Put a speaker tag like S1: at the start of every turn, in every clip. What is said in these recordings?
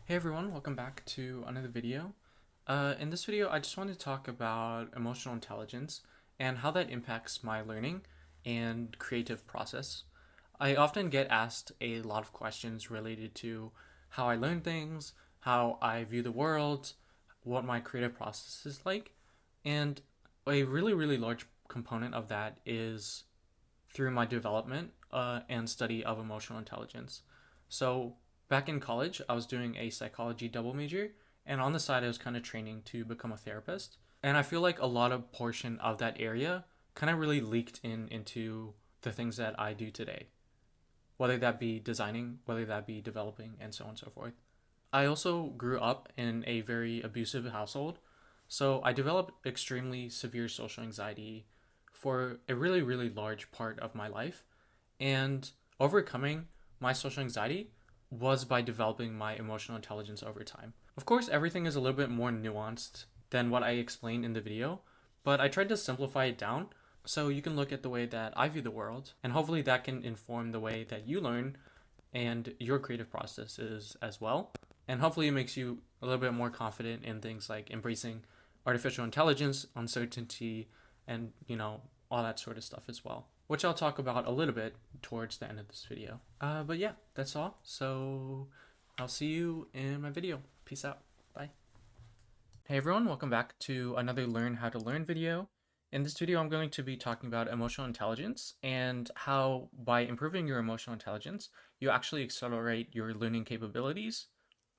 S1: Hey everyone, welcome back to another video. In this video, I just wanted to talk about emotional intelligence and how that impacts my learning and creative process. I often get asked a lot of questions related to how I learn things, how I view the world, what my creative process is like, and a really large component of that is through my development and study of emotional intelligence. So, back in college, I was doing a psychology double major, and on the side, I was kind of training to become a therapist. And I feel like a lot of portion of that area kind of really leaked into the things that I do today, whether that be designing, whether that be developing, and so on and so forth. I also grew up in a very abusive household, so I developed extremely severe social anxiety for a really large part of my life. And overcoming my social anxiety was by developing my emotional intelligence over time. Of course, everything is a little bit more nuanced than what I explained in the video, but I tried to simplify it down so you can look at the way that I view the world, and hopefully that can inform the way that you learn and your creative processes as well. And hopefully it makes you a little bit more confident in things like embracing artificial intelligence, uncertainty, and all that sort of stuff as well, which I'll talk about a little bit towards the end of this video. But yeah, that's all. So I'll see you in my video. Peace out. Bye. Hey everyone, welcome back to another Learn How to Learn video. In this video, I'm going to be talking about emotional intelligence and how by improving your emotional intelligence, you actually accelerate your learning capabilities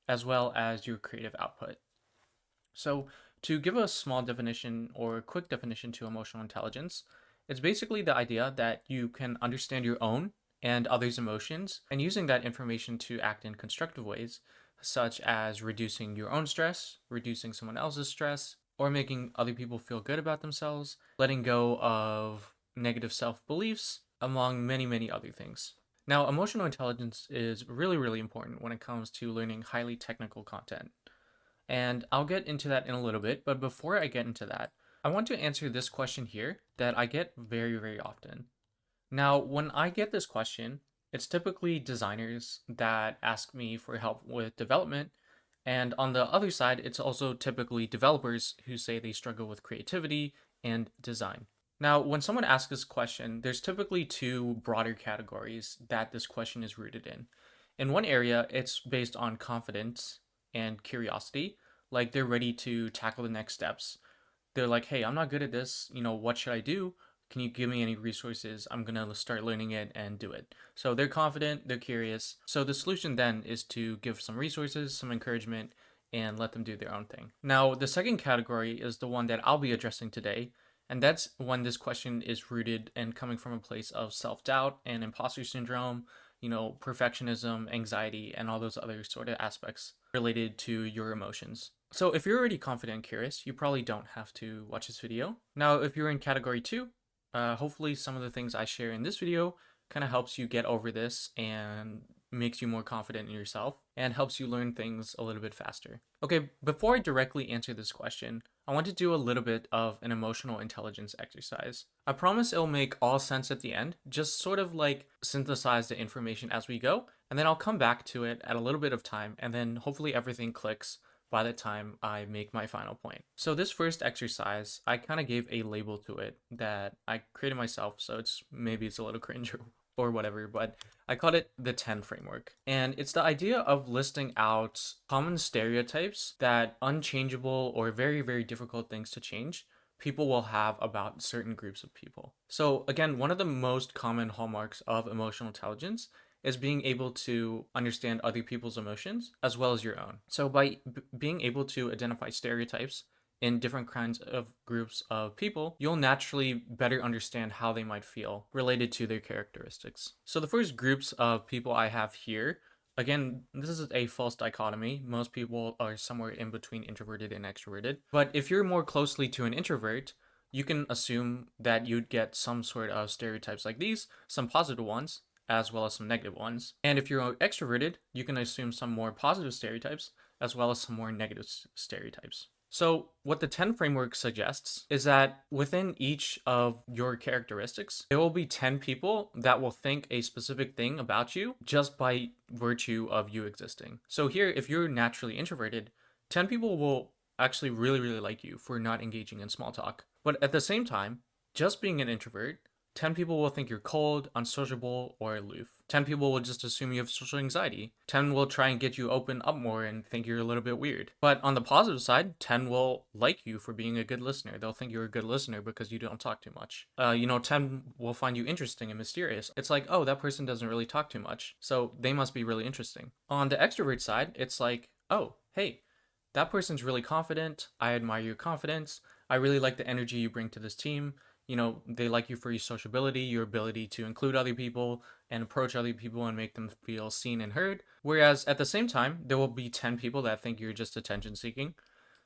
S1: as well as your creative output. So to give a small definition or quick definition to emotional intelligence, it's basically the idea that you can understand your own and others' emotions and using that information to act in constructive ways, such as reducing your own stress, reducing someone else's stress, or making other people feel good about themselves, letting go of negative self beliefs, among many other things. Now, emotional intelligence is really important when it comes to learning highly technical content. And I'll get into that in a little bit, but before I get into that, I want to answer this question here that I get very often. Now, when I get this question, it's typically designers that ask me for help with development. And on the other side, it's also typically developers who say they struggle with creativity and design. Now, when someone asks this question, there's typically two broader categories that this question is rooted in. In one area, it's based on confidence and curiosity, like they're ready to tackle the next steps. They're like, hey, I'm not good at this. What should I do? Can you give me any resources? I'm going to start learning it and do it. So they're confident, they're curious. So the solution then is to give some resources, some encouragement, and let them do their own thing. Now, the second category is the one that I'll be addressing today. And that's when this question is rooted and coming from a place of self doubt and imposter syndrome, perfectionism, anxiety, and all those other sort of aspects related to your emotions. So if you're already confident and curious, you probably don't have to watch this video. Now, if you're in category 2, hopefully some of the things I share in this video kind of helps you get over this and makes you more confident in yourself and helps you learn things a little bit faster. Okay, before I directly answer this question, I want to do a little bit of an emotional intelligence exercise. I promise it'll make all sense at the end, just sort of like synthesize the information as we go, and then I'll come back to it at a little bit of time, and then hopefully everything clicks by the time I make my final point. So this first exercise, I kind of gave a label to it that I created myself, so maybe it's a little cringe or whatever, but I called it the 10 framework. And it's the idea of listing out common stereotypes that unchangeable or very difficult things to change people will have about certain groups of people. So again, one of the most common hallmarks of emotional intelligence is being able to understand other people's emotions as well as your own. So by being able to identify stereotypes in different kinds of groups of people, you'll naturally better understand how they might feel related to their characteristics. So the first groups of people I have here, again, this is a false dichotomy. Most people are somewhere in between introverted and extroverted. But if you're more closely to an introvert, you can assume that you'd get some sort of stereotypes like these, some positive ones, as well as some negative ones. And if you're extroverted, you can assume some more positive stereotypes as well as some more negative stereotypes. So, what the 10 framework suggests is that within each of your characteristics, there will be 10 people that will think a specific thing about you just by virtue of you existing. So, here, if you're naturally introverted, 10 people will actually really, really like you for not engaging in small talk. But at the same time, just being an introvert, 10 people will think you're cold, unsociable, or aloof. 10 people will just assume you have social anxiety. 10 will try and get you open up more and think you're a little bit weird. But on the positive side, 10 will like you for being a good listener. They'll think you're a good listener because you don't talk too much. 10 will find you interesting and mysterious. It's like, oh, that person doesn't really talk too much, so they must be really interesting. On the extrovert side, it's like, oh, hey, that person's really confident. I admire your confidence. I really like the energy you bring to this team. They like you for your sociability, your ability to include other people and approach other people and make them feel seen and heard. Whereas at the same time, there will be 10 people that think you're just attention seeking.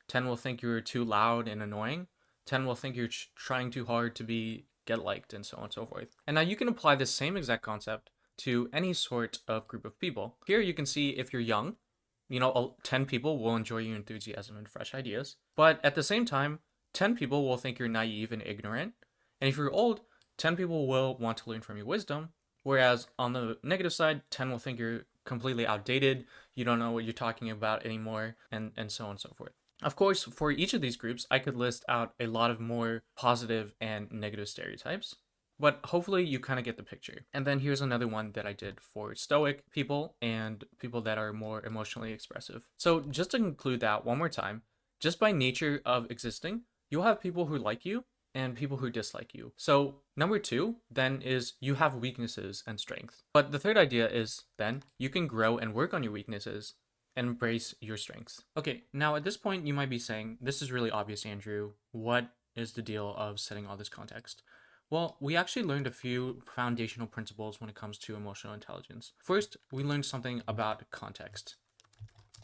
S1: 10 will think you're too loud and annoying. 10 will think you're trying too hard to get liked, and so on and so forth. And now you can apply this same exact concept to any sort of group of people. Here you can see if you're young, 10 people will enjoy your enthusiasm and fresh ideas. But at the same time, 10 people will think you're naive and ignorant. And if you're old, 10 people will want to learn from your wisdom. Whereas on the negative side, 10 will think you're completely outdated, you don't know what you're talking about anymore, and so on and so forth. Of course, for each of these groups, I could list out a lot of more positive and negative stereotypes, but hopefully you kind of get the picture. And then here's another one that I did for stoic people and people that are more emotionally expressive. So just to conclude that one more time, just by nature of existing, you'll have people who like you and people who dislike you. So number 2 then is you have weaknesses and strengths. But the third idea is then you can grow and work on your weaknesses and embrace your strengths. Okay, now at this point you might be saying, this is really obvious, Andrew. What is the deal of setting all this context? Well, we actually learned a few foundational principles when it comes to emotional intelligence. First, we learned something about context.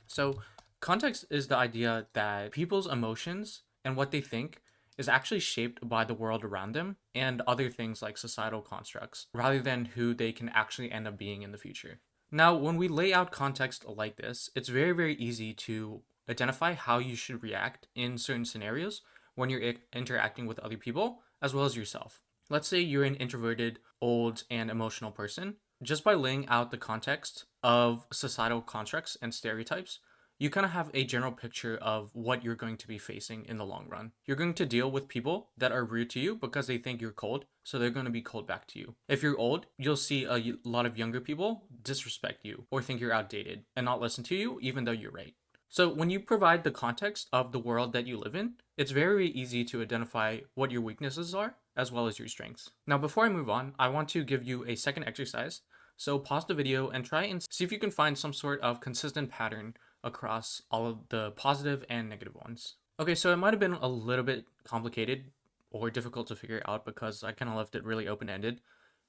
S1: So, context is the idea that people's emotions and what they think is actually shaped by the world around them and other things like societal constructs, rather than who they can actually end up being in the future. Now, when we lay out context like this, it's very, very easy to identify how you should react in certain scenarios when you're interacting with other people as well as yourself. Let's say you're an introverted, old, and emotional person. Just by laying out the context of societal constructs and stereotypes, you kind of have a general picture of what you're going to be facing in the long run. You're going to deal with people that are rude to you because they think you're cold, so they're going to be cold back to you. If you're old, you'll see a lot of younger people disrespect you or think you're outdated and not listen to you, even though you're right. So when you provide the context of the world that you live in, it's very easy to identify what your weaknesses are as well as your strengths. Now, before I move on, I want to give you a second exercise. So pause the video and try and see if you can find some sort of consistent pattern across all of the positive and negative ones. Okay, so it might have been a little bit complicated or difficult to figure out because I kind of left it really open-ended.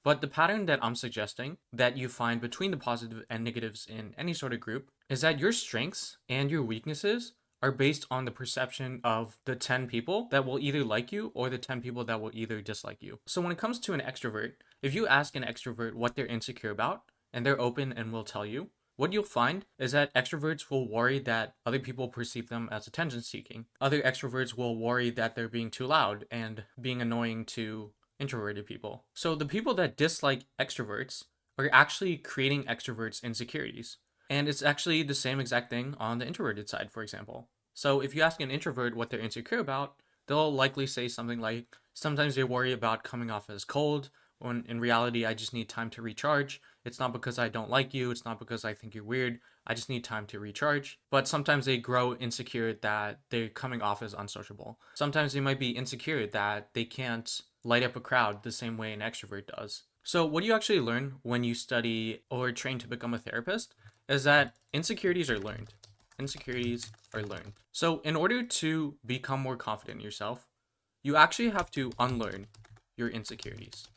S1: But the pattern that I'm suggesting that you find between the positive and negatives in any sort of group is that your strengths and your weaknesses are based on the perception of the 10 people that will either like you or the 10 people that will either dislike you. So when it comes to an extrovert, if you ask an extrovert what they're insecure about, and they're open and will tell you, what you'll find is that extroverts will worry that other people perceive them as attention seeking. Other extroverts will worry that they're being too loud and being annoying to introverted people. So the people that dislike extroverts are actually creating extroverts' insecurities. And it's actually the same exact thing on the introverted side, for example. So if you ask an introvert what they're insecure about, they'll likely say something like, sometimes they worry about coming off as cold, when in reality, I just need time to recharge. It's not because I don't like you, it's not because I think you're weird, I just need time to recharge. But sometimes they grow insecure that they're coming off as unsociable. Sometimes they might be insecure that they can't light up a crowd the same way an extrovert does. So what you actually learn when you study or train to become a therapist is that insecurities are learned. Insecurities are learned. So in order to become more confident in yourself, you actually have to unlearn your insecurities.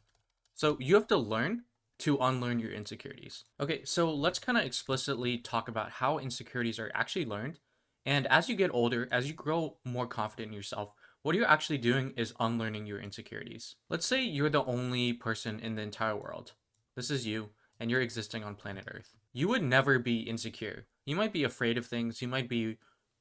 S1: So you have to learn to unlearn your insecurities. Okay, so let's kind of explicitly talk about how insecurities are actually learned. And as you get older, as you grow more confident in yourself, what you're actually doing is unlearning your insecurities. Let's say you're the only person in the entire world. This is you, and you're existing on planet Earth. You would never be insecure. You might be afraid of things, you might be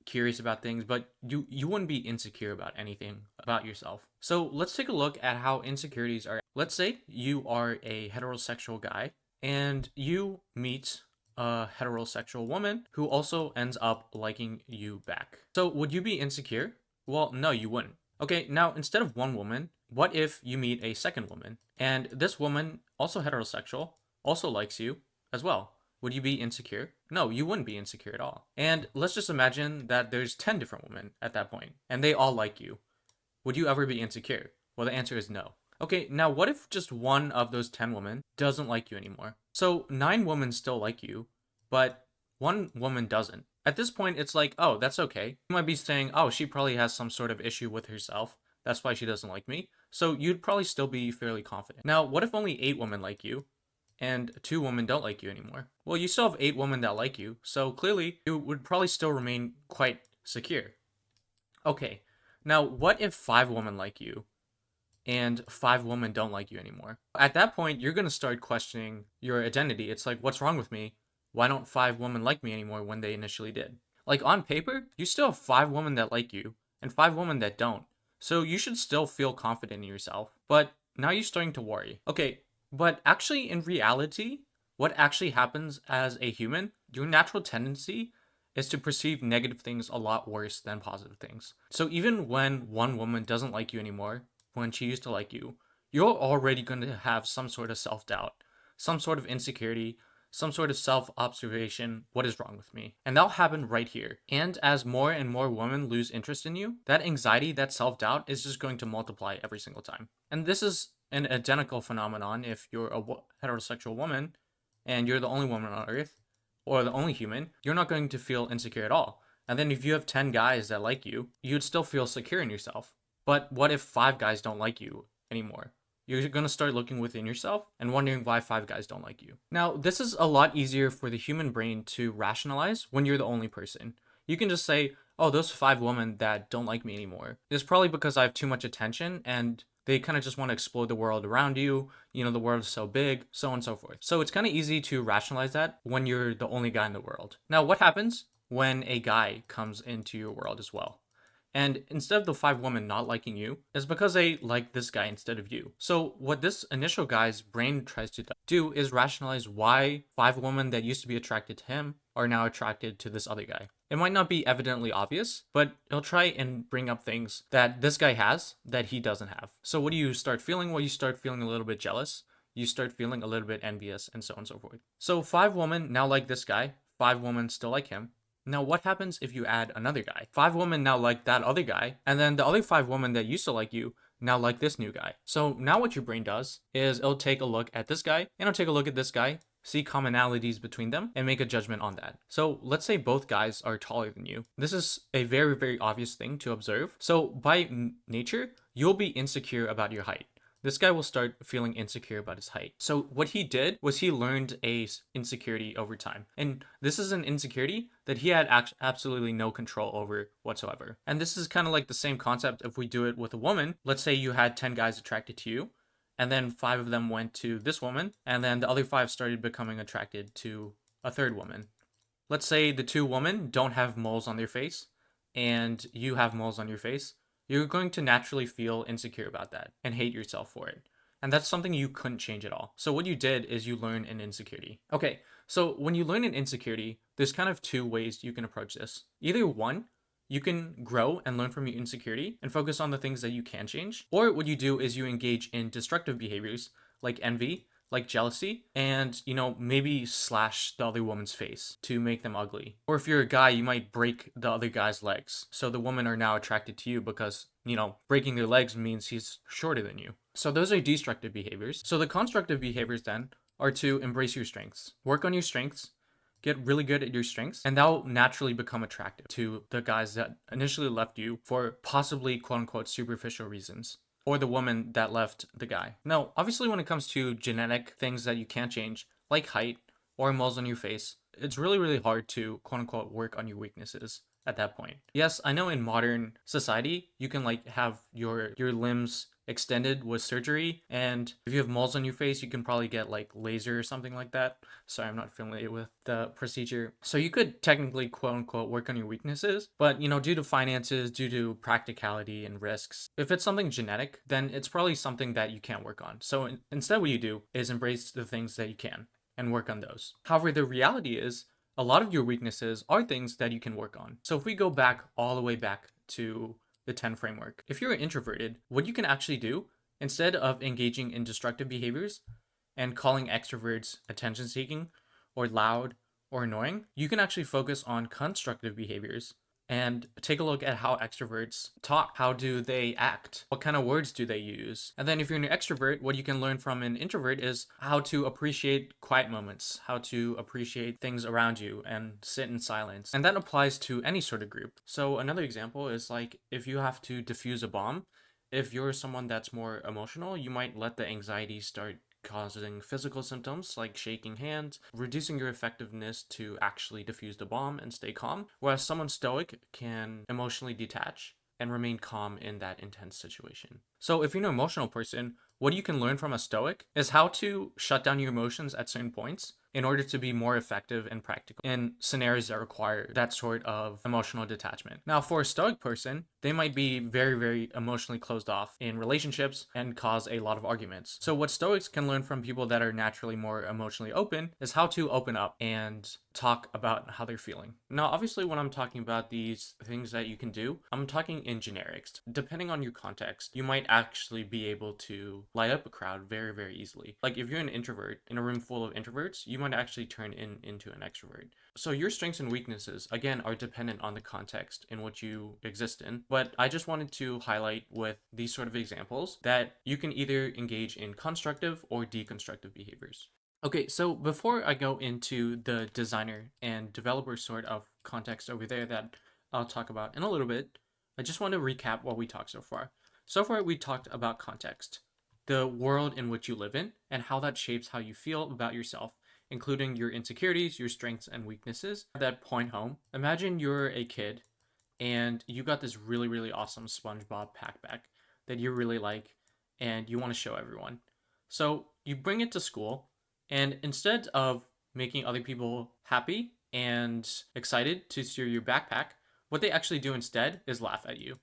S1: curious about things, but you wouldn't be insecure about anything about yourself. So let's take a look at how insecurities are. Let's say you are a heterosexual guy and you meet a heterosexual woman who also ends up liking you back. So would you be insecure? Well, no, you wouldn't. Okay, now instead of one woman, what if you meet a second woman and this woman, also heterosexual, also likes you as well? Would you be insecure? No, you wouldn't be insecure at all. And let's just imagine that there's 10 different women at that point and they all like you. Would you ever be insecure? Well, the answer is no. Okay, now what if just one of those 10 women doesn't like you anymore? So 9 women still like you, but one woman doesn't. At this point, it's like, oh, that's okay. You might be saying, oh, she probably has some sort of issue with herself. That's why she doesn't like me. So you'd probably still be fairly confident. Now, what if only 8 women like you and 2 women don't like you anymore? Well, you still have 8 women that like you, so clearly you would probably still remain quite secure. Okay, now what if 5 women like you and 5 women don't like you anymore? At that point, you're going to start questioning your identity. It's like, what's wrong with me? Why don't 5 women like me anymore when they initially did? Like on paper, you still have 5 women that like you and 5 women that don't. So you should still feel confident in yourself. But now you're starting to worry. Okay, but actually, in reality, what actually happens as a human, your natural tendency is to perceive negative things a lot worse than positive things. So even when one woman doesn't like you anymore, when she used to like you, you're already going to have some sort of self doubt, some sort of insecurity, some sort of self observation. What is wrong with me? And that'll happen right here. And as more and more women lose interest in you, that anxiety, that self doubt is just going to multiply every single time. And this is an identical phenomenon if you're a heterosexual woman and you're the only woman on earth or the only human, you're not going to feel insecure at all. And then if you have 10 guys that like you, you'd still feel secure in yourself. But what if 5 guys don't like you anymore? You're going to start looking within yourself and wondering why 5 guys don't like you. Now, this is a lot easier for the human brain to rationalize when you're the only person. You can just say, oh, those 5 women that don't like me anymore, it's probably because I have too much attention and they kind of just want to explore the world around you. You know, the world is so big, so on and so forth. So it's kind of easy to rationalize that when you're the only guy in the world. Now, what happens when a guy comes into your world as well? And instead of the 5 women not liking you, it's because they like this guy instead of you. So what this initial guy's brain tries to do is rationalize why 5 women that used to be attracted to him are now attracted to this other guy. It might not be evidently obvious, but it'll try and bring up things that this guy has that he doesn't have. So what do you start feeling? Well, you start feeling a little bit jealous. You start feeling a little bit envious and so on and so forth. So 5 women now like this guy. 5 women still like him. Now, what happens if you add another guy? 5 women now like that other guy, and then the other 5 women that used to like you now like this new guy. So now what your brain does is it'll take a look at this guy, and it'll take a look at this guy, see commonalities between them, and make a judgment on that. So let's say both guys are taller than you. This is a very, very obvious thing to observe. So by nature, you'll be insecure about your height. This guy will start feeling insecure about his height. So what he did was he learned a insecurity over time. And this is an insecurity that he had absolutely no control over whatsoever. And this is kind of like the same concept if we do it with a woman. Let's say you had 10 guys attracted to you, and then 5 of them went to this woman, and then the other 5 started becoming attracted to a third woman. Let's say the 2 women don't have moles on their face, and you have moles on your face. You're going to naturally feel insecure about that and hate yourself for it. And that's something you couldn't change at all. So what you did is you learn an insecurity. Okay, so when you learn an insecurity, there's kind of 2 ways you can approach this. Either one, you can grow and learn from your insecurity and focus on the things that you can change. Or what you do is you engage in destructive behaviors like envy, like jealousy, and maybe slash the other woman's face to make them ugly. Or if you're a guy, you might break the other guy's legs, so the women are now attracted to you because breaking their legs means he's shorter than you. So those are destructive behaviors. So the constructive behaviors then are to embrace your strengths, work on your strengths, get really good at your strengths, and that'll naturally become attractive to the guys that initially left you for possibly quote unquote superficial reasons, or the woman that left the guy. Now, obviously, when it comes to genetic things that you can't change, like height or moles on your face, it's really, really hard to quote unquote work on your weaknesses at that point. Yes, I know in modern society, you can have your limbs extended with surgery. And if you have moles on your face, you can probably get like laser or something like that. Sorry, I'm not familiar with the procedure. So you could technically, quote unquote, work on your weaknesses, but due to finances, due to practicality and risks, if it's something genetic, then it's probably something that you can't work on. So instead, what you do is embrace the things that you can and work on those. However, the reality is a lot of your weaknesses are things that you can work on. So if we go back all the way back to the 10 framework, if you're introverted, what you can actually do instead of engaging in destructive behaviors and calling extroverts attention seeking or loud or annoying, you can actually focus on constructive behaviors and take a look at how extroverts talk. How do they act? What kind of words do they use? And then if you're an extrovert, what you can learn from an introvert is how to appreciate quiet moments, how to appreciate things around you and sit in silence. And that applies to any sort of group. So another example is like if you have to defuse a bomb, if you're someone that's more emotional, you might let the anxiety start causing physical symptoms like shaking hands, reducing your effectiveness to actually defuse the bomb and stay calm. Whereas someone stoic can emotionally detach and remain calm in that intense situation. So if you're an emotional person, what you can learn from a stoic is how to shut down your emotions at certain points in order to be more effective and practical in scenarios that require that sort of emotional detachment. Now, for a stoic person, they might be very, very emotionally closed off in relationships and cause a lot of arguments. So what stoics can learn from people that are naturally more emotionally open is how to open up and talk about how they're feeling. Now, obviously, when I'm talking about these things that you can do, I'm talking in generics. Depending on your context, you might actually be able to light up a crowd very, very easily. Like if you're an introvert in a room full of introverts, you might actually turn into an extrovert. So your strengths and weaknesses, again, are dependent on the context in which you exist in. But I just wanted to highlight with these sort of examples that you can either engage in constructive or deconstructive behaviors. Okay, so before I go into the designer and developer sort of context over there that I'll talk about in a little bit, I just want to recap what we talked so far. So far, we talked about context, the world in which you live in, and how that shapes how you feel about yourself, including your insecurities, your strengths, and weaknesses. At that point home, imagine you're a kid and you got this really, really awesome SpongeBob backpack that you really like and you want to show everyone. So you bring it to school, and instead of making other people happy and excited to see your backpack, what they actually do instead is laugh at you.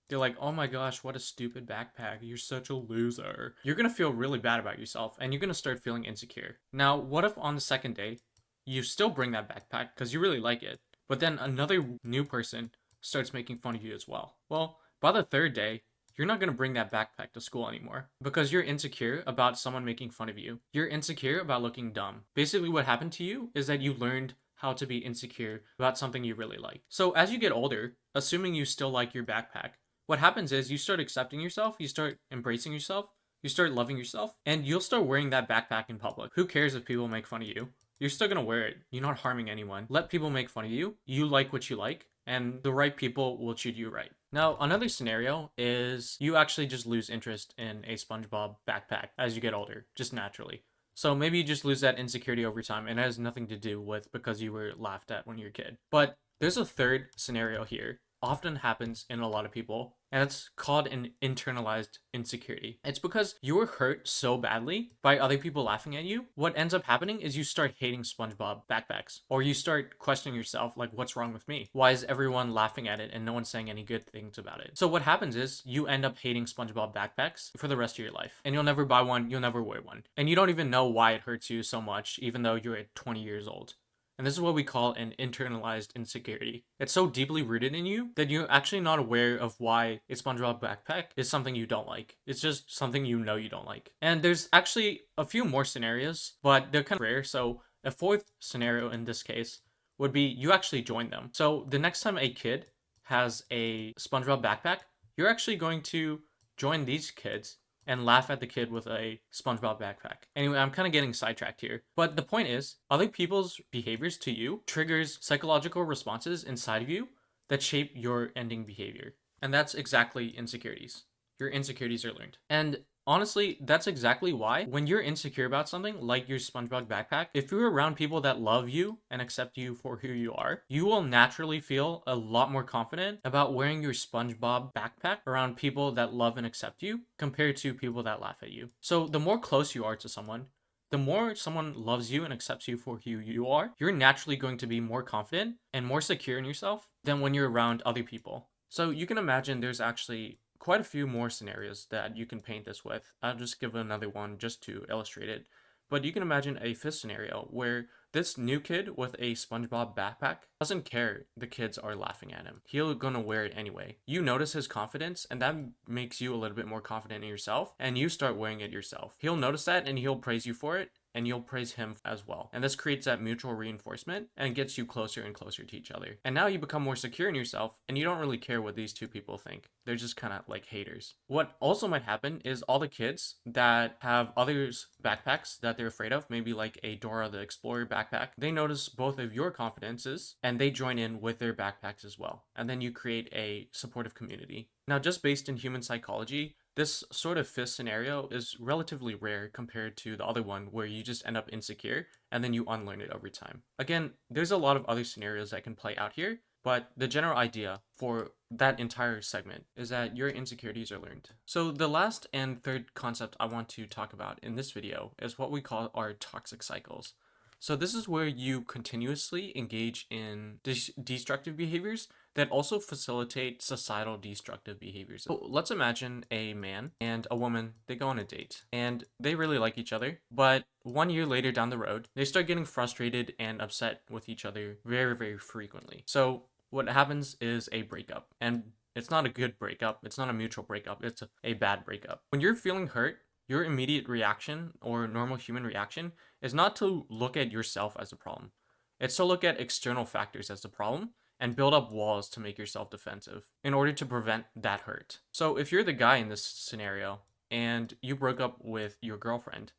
S1: They're like, oh my gosh, what a stupid backpack. You're such a loser. You're going to feel really bad about yourself and you're going to start feeling insecure. Now, what if on the second day, you still bring that backpack because you really like it, but then another new person starts making fun of you as well? Well, by the third day, you're not going to bring that backpack to school anymore because you're insecure about someone making fun of you. You're insecure about looking dumb. Basically, what happened to you is that you learned how to be insecure about something you really like. So as you get older, assuming you still like your backpack, what happens is you start accepting yourself, you start embracing yourself, you start loving yourself, and you'll start wearing that backpack in public. Who cares if people make fun of you? You're still gonna wear it. You're not harming anyone. Let people make fun of you. You like what you like, and the right people will treat you right. Now, another scenario is you actually just lose interest in a SpongeBob backpack as you get older, just naturally. So maybe you just lose that insecurity over time, and it has nothing to do with because you were laughed at when you were a kid. But there's a third scenario here often happens in a lot of people, and it's called an internalized insecurity. It's because you were hurt so badly by other people laughing at you. What ends up happening is you start hating SpongeBob backpacks, or you start questioning yourself, like, what's wrong with me? Why is everyone laughing at it and no one's saying any good things about it? So what happens is you end up hating SpongeBob backpacks for the rest of your life, and you'll never buy one, you'll never wear one, and you don't even know why it hurts you so much, even though you're at 20 years old. And this is what we call an internalized insecurity. It's so deeply rooted in you that you're actually not aware of why a SpongeBob backpack is something you don't like. It's just something you know you don't like. And there's actually a few more scenarios, but they're kind of rare. So a fourth scenario in this case would be you actually join them. So the next time a kid has a SpongeBob backpack, you're actually going to join these kids and laugh at the kid with a SpongeBob backpack. Anyway, I'm kind of getting sidetracked here. But the point is, other people's behaviors to you triggers psychological responses inside of you that shape your ending behavior. And that's exactly insecurities. Your insecurities are learned. And Honestly, that's exactly why when you're insecure about something like your SpongeBob backpack, if you're around people that love you and accept you for who you are, you will naturally feel a lot more confident about wearing your SpongeBob backpack around people that love and accept you compared to people that laugh at you. So the more close you are to someone, the more someone loves you and accepts you for who you are, you're naturally going to be more confident and more secure in yourself than when you're around other people. So you can imagine there's actually quite a few more scenarios that you can paint this with. I'll just give another one just to illustrate it. But you can imagine a fifth scenario where this new kid with a SpongeBob backpack doesn't care the kids are laughing at him. He'll gonna wear it anyway. You notice his confidence, and that makes you a little bit more confident in yourself, and you start wearing it yourself. He'll notice that and he'll praise you for it, and you'll praise him as well. And this creates that mutual reinforcement and gets you closer and closer to each other. And now you become more secure in yourself and you don't really care what these two people think. They're just kind of like haters. What also might happen is all the kids that have others' backpacks that they're afraid of, maybe like a Dora the Explorer backpack, they notice both of your confidences and they join in with their backpacks as well. And then you create a supportive community. Now, just based in human psychology, this sort of fifth scenario is relatively rare compared to the other one where you just end up insecure and then you unlearn it over time. Again, there's a lot of other scenarios that can play out here, but the general idea for that entire segment is that your insecurities are learned. So the last and third concept I want to talk about in this video is what we call our toxic cycles. So this is where you continuously engage in destructive behaviors that also facilitate societal destructive behaviors. So let's imagine a man and a woman, they go on a date and they really like each other, but 1 year later down the road, they start getting frustrated and upset with each other very, very frequently. So what happens is a breakup, and it's not a good breakup. It's not a mutual breakup. It's a bad breakup. When you're feeling hurt, your immediate reaction or normal human reaction is not to look at yourself as a problem. It's to look at external factors as the problem and build up walls to make yourself defensive in order to prevent that hurt. So if you're the guy in this scenario and you broke up with your girlfriend,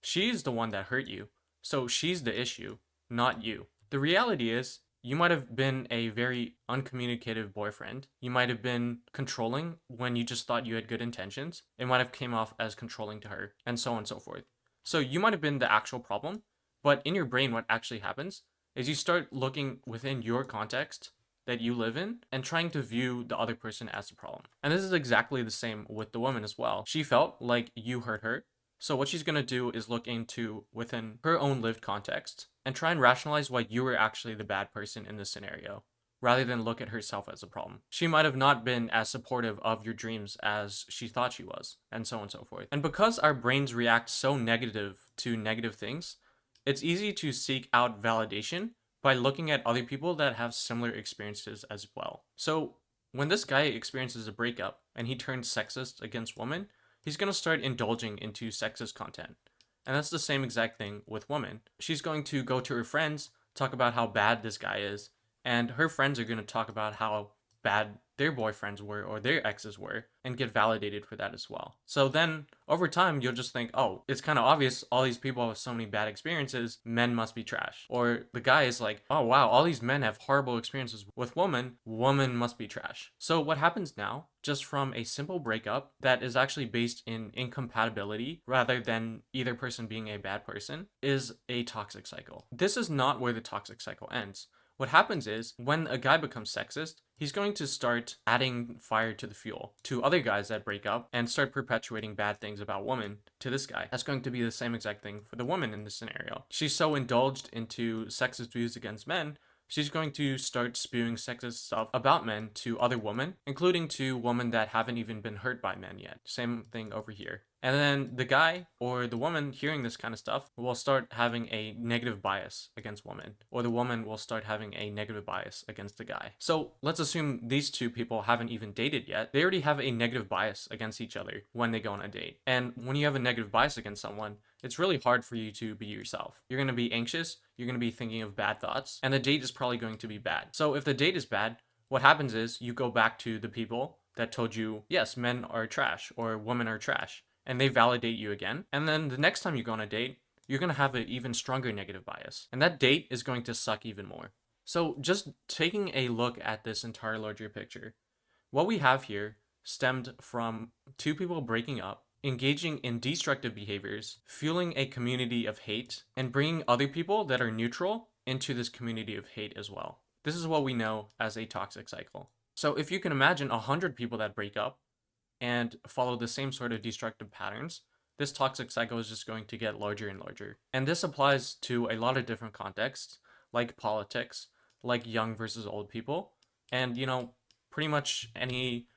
S1: she's the one that hurt you. So she's the issue, not you. The reality is, you might have been a very uncommunicative boyfriend. You might have been controlling when you just thought you had good intentions. It might have came off as controlling to her, and so on and so forth. So you might have been the actual problem, but in your brain, what actually happens is you start looking within your context that you live in and trying to view the other person as the problem. And this is exactly the same with the woman as well. She felt like you hurt her. So what she's going to do is look into within her own lived context and try and rationalize why you were actually the bad person in this scenario, rather than look at herself as a problem. She might have not been as supportive of your dreams as she thought she was, and so on and so forth. And because our brains react so negative to negative things, it's easy to seek out validation by looking at other people that have similar experiences as well. So when this guy experiences a breakup and he turns sexist against women, he's going to start indulging into sexist content. And that's the same exact thing with women. She's going to go to her friends, talk about how bad this guy is, and her friends are going to talk about how bad their boyfriends were or their exes were and get validated for that as well. So then over time, you'll just think, oh, it's kind of obvious all these people have so many bad experiences, men must be trash. Or the guy is like, oh wow, all these men have horrible experiences with woman must be trash. So what happens now, just from a simple breakup that is actually based in incompatibility rather than either person being a bad person, is a toxic cycle. This is not where the toxic cycle ends. What happens is, when a guy becomes sexist, he's going to start adding fire to the fuel to other guys that break up and start perpetuating bad things about women to this guy. That's going to be the same exact thing for the woman in this scenario. She's so indulged into sexist views against men, she's going to start spewing sexist stuff about men to other women, including to women that haven't even been hurt by men yet. Same thing over here. And then the guy or the woman hearing this kind of stuff will start having a negative bias against women, or the woman will start having a negative bias against the guy. So let's assume these two people haven't even dated yet. They already have a negative bias against each other when they go on a date. And when you have a negative bias against someone, it's really hard for you to be yourself. You're going to be anxious, you're going to be thinking of bad thoughts, and the date is probably going to be bad. So if the date is bad, what happens is you go back to the people that told you, yes, men are trash or women are trash, and they validate you again. And then the next time you go on a date, you're going to have an even stronger negative bias. And that date is going to suck even more. So just taking a look at this entire larger picture, what we have here stemmed from two people breaking up engaging in destructive behaviors, fueling a community of hate, and bringing other people that are neutral into this community of hate as well. This is what we know as a toxic cycle. So if you can imagine 100 people that break up and follow the same sort of destructive patterns, this toxic cycle is just going to get larger and larger. And this applies to a lot of different contexts, like politics, like young versus old people, and pretty much any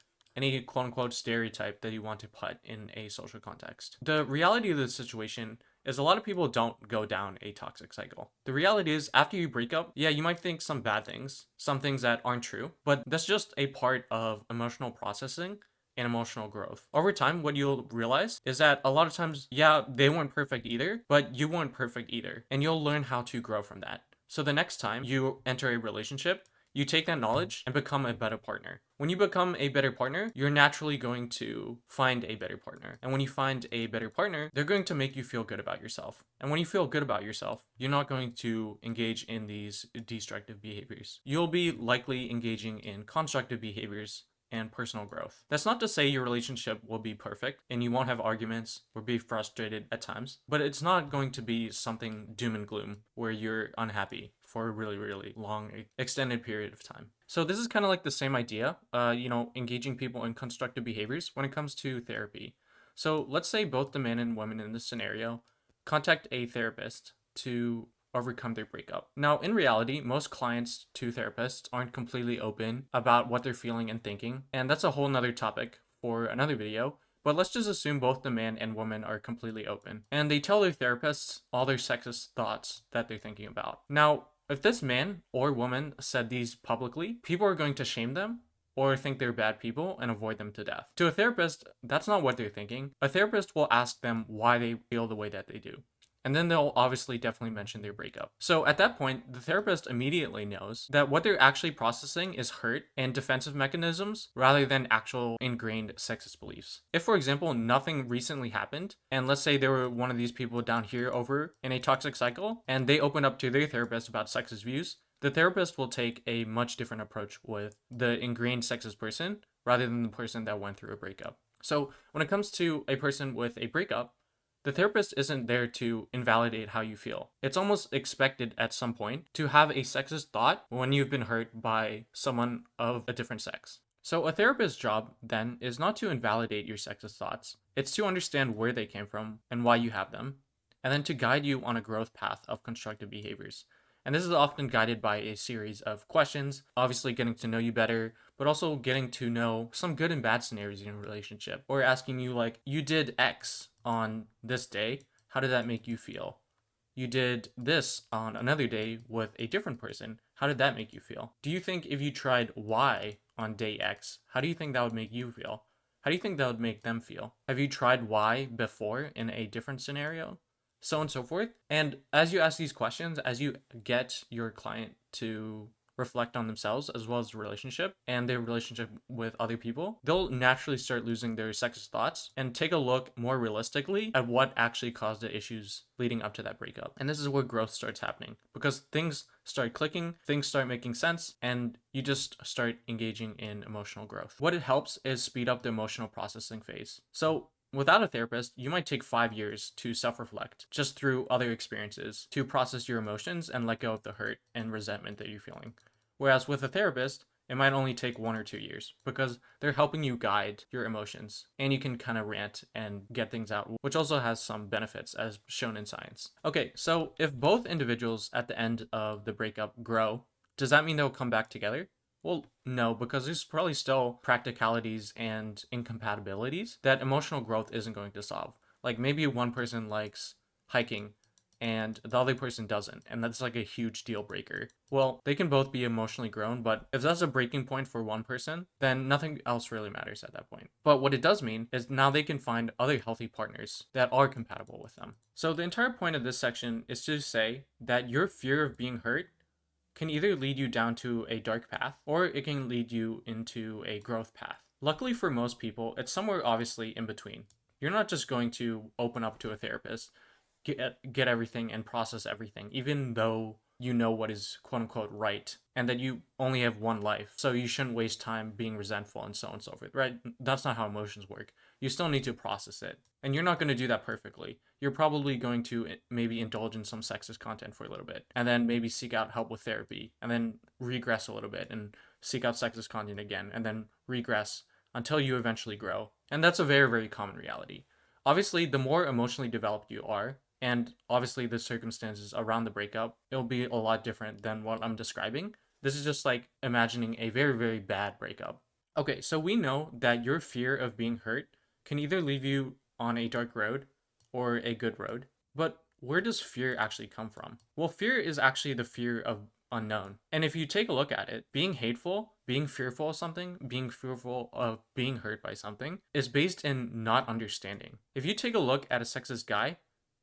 S1: quote unquote stereotype that you want to put in a social context. The reality of the situation is a lot of people don't go down a toxic cycle. The reality is, after you break up, yeah, you might think some bad things, some things that aren't true, but that's just a part of emotional processing and emotional growth. Over time, what you'll realize is that a lot of times, yeah, they weren't perfect either, but you weren't perfect either. And you'll learn how to grow from that. So the next time you enter a relationship, you take that knowledge and become a better partner. When you become a better partner, you're naturally going to find a better partner. And when you find a better partner, they're going to make you feel good about yourself. And when you feel good about yourself, you're not going to engage in these destructive behaviors. You'll be likely engaging in constructive behaviors and personal growth. That's not to say your relationship will be perfect and you won't have arguments or be frustrated at times, but it's not going to be something doom and gloom where you're unhappy for a really, really long, extended period of time. So this is kind of like the same idea, engaging people in constructive behaviors when it comes to therapy. So let's say both the men and women in this scenario contact a therapist to overcome their breakup. Now, in reality, most clients to therapists aren't completely open about what they're feeling and thinking, and that's a whole nother topic for another video. But let's just assume both the man and woman are completely open, and they tell their therapists all their sexist thoughts that they're thinking about. Now, if this man or woman said these publicly, people are going to shame them or think they're bad people and avoid them to death. To a therapist, that's not what they're thinking. A therapist will ask them why they feel the way that they do. And then they'll obviously definitely mention their breakup. So at that point, the therapist immediately knows that what they're actually processing is hurt and defensive mechanisms rather than actual ingrained sexist beliefs. If, for example, nothing recently happened, and let's say there were one of these people down here over in a toxic cycle, and they open up to their therapist about sexist views, the therapist will take a much different approach with the ingrained sexist person rather than the person that went through a breakup. So when it comes to a person with a breakup, the therapist isn't there to invalidate how you feel. It's almost expected at some point to have a sexist thought when you've been hurt by someone of a different sex. So a therapist's job then is not to invalidate your sexist thoughts. It's to understand where they came from and why you have them, and then to guide you on a growth path of constructive behaviors. And this is often guided by a series of questions, obviously getting to know you better, but also getting to know some good and bad scenarios in a relationship. Or asking you, like, you did X on this day, how did that make you feel? You did this on another day with a different person, how did that make you feel? Do you think if you tried Y on day X, how do you think that would make you feel? How do you think that would make them feel? Have you tried Y before in a different scenario? So on and so forth. And as you ask these questions, as you get your client to reflect on themselves as well as the relationship and their relationship with other people, they'll naturally start losing their sexist thoughts and take a look more realistically at what actually caused the issues leading up to that breakup. And this is where growth starts happening because things start clicking, things start making sense, and you just start engaging in emotional growth. What it helps is speed up the emotional processing phase. So without a therapist, you might take 5 years to self-reflect just through other experiences to process your emotions and let go of the hurt and resentment that you're feeling. Whereas with a therapist, it might only take 1 or 2 years because they're helping you guide your emotions and you can kind of rant and get things out, which also has some benefits as shown in science. Okay, so if both individuals at the end of the breakup grow, does that mean they'll come back together? Well, no, because there's probably still practicalities and incompatibilities that emotional growth isn't going to solve. Like maybe one person likes hiking and the other person doesn't, and that's like a huge deal breaker. Well, they can both be emotionally grown, but if that's a breaking point for one person, then nothing else really matters at that point. But what it does mean is now they can find other healthy partners that are compatible with them. So the entire point of this section is to say that your fear of being hurt can either lead you down to a dark path or it can lead you into a growth path. Luckily for most people, it's somewhere obviously in between. You're not just going to open up to a therapist, get everything and process everything, even though you know what is quote unquote right and that you only have one life. So you shouldn't waste time being resentful and so on and so forth, right? That's not how emotions work. you still need to process it. And you're not going to do that perfectly. You're probably going to maybe indulge in some sexist content for a little bit, and then maybe seek out help with therapy, and then regress a little bit and seek out sexist content again, and then regress until you eventually grow. And that's a very, very common reality. Obviously, the more emotionally developed you are, and obviously the circumstances around the breakup, it'll be a lot different than what I'm describing. This is just like imagining a very, very bad breakup. Okay, so we know that your fear of being hurt can either leave you on a dark road or a good road. But where does fear actually come from? Well, fear is actually the fear of unknown. And if you take a look at it, being hateful, being fearful of something, being fearful of being hurt by something is based in not understanding. If you take a look at a sexist guy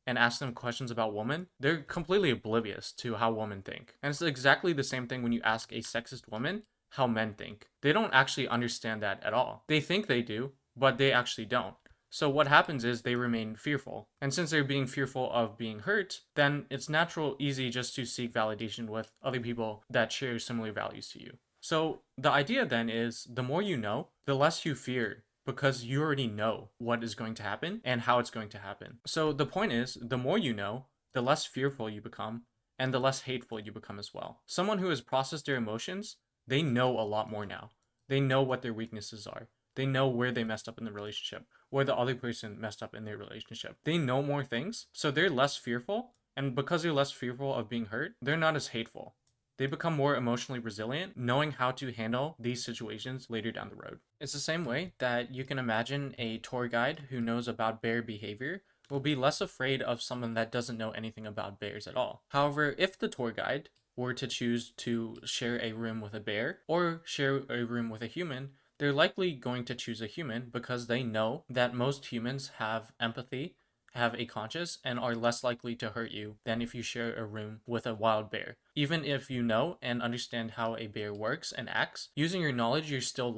S1: and ask them questions about women, they're completely oblivious to how women think. And it's exactly the same thing when you ask a sexist woman how men think. They don't actually understand that at all. They think they do, but they actually don't. So what happens is they remain fearful. And since they're being fearful of being hurt, then it's natural, easy just to seek validation with other people that share similar values to you. So the idea then is the more you know, the less you fear because you already know what is going to happen and how it's going to happen. So the point is, the more you know, the less fearful you become and the less hateful you become as well. Someone who has processed their emotions, they know a lot more now. They know what their weaknesses are. They know where they messed up in the relationship, where the other person messed up in their relationship. They know more things, so they're less fearful. And because they're less fearful of being hurt, they're not as hateful. They become more emotionally resilient, knowing how to handle these situations later down the road. It's the same way that you can imagine a tour guide who knows about bear behavior will be less afraid of someone that doesn't know anything about bears at all. However, if the tour guide were to choose to share a room with a bear or share a room with a human, they're likely going to choose a human because they know that most humans have empathy, have a conscience, and are less likely to hurt you than if you share a room with a wild bear. Even if you know and understand how a bear works and acts, using your knowledge, you're still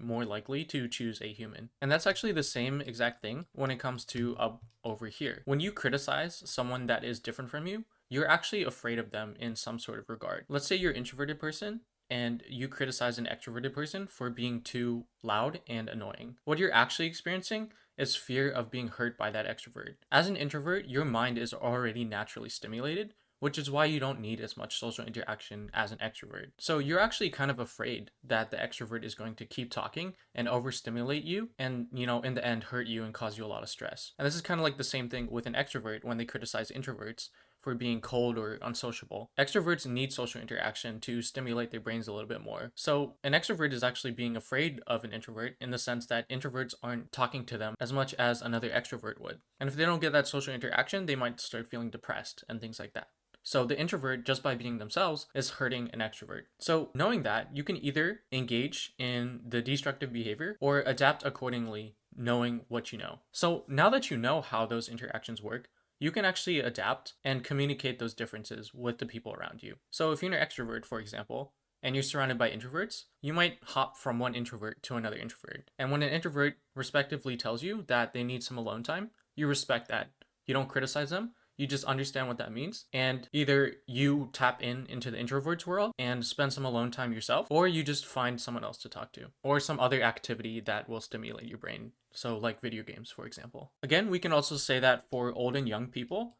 S1: more likely to choose a human. And that's actually the same exact thing when it comes to over here. When you criticize someone that is different from you, you're actually afraid of them in some sort of regard. Let's say you're an introverted person and you criticize an extroverted person for being too loud and annoying. What you're actually experiencing is fear of being hurt by that extrovert. As an introvert, your mind is already naturally stimulated, which is why you don't need as much social interaction as an extrovert. So you're actually kind of afraid that the extrovert is going to keep talking and overstimulate you and, in the end hurt you and cause you a lot of stress. And this is kind of like the same thing with an extrovert when they criticize introverts for being cold or unsociable. Extroverts need social interaction to stimulate their brains a little bit more. So an extrovert is actually being afraid of an introvert in the sense that introverts aren't talking to them as much as another extrovert would. And if they don't get that social interaction, they might start feeling depressed and things like that. So the introvert, just by being themselves, is hurting an extrovert. So knowing that, you can either engage in the destructive behavior or adapt accordingly, knowing what you know. So now that you know how those interactions work, you can actually adapt and communicate those differences with the people around you. So if you're an extrovert, for example, and you're surrounded by introverts, you might hop from one introvert to another introvert. And when an introvert respectively tells you that they need some alone time, you respect that. You don't criticize them. You just understand what that means. And either you tap into the introvert's world and spend some alone time yourself, or you just find someone else to talk to, or some other activity that will stimulate your brain. So like video games, for example. Again, we can also say that for old and young people,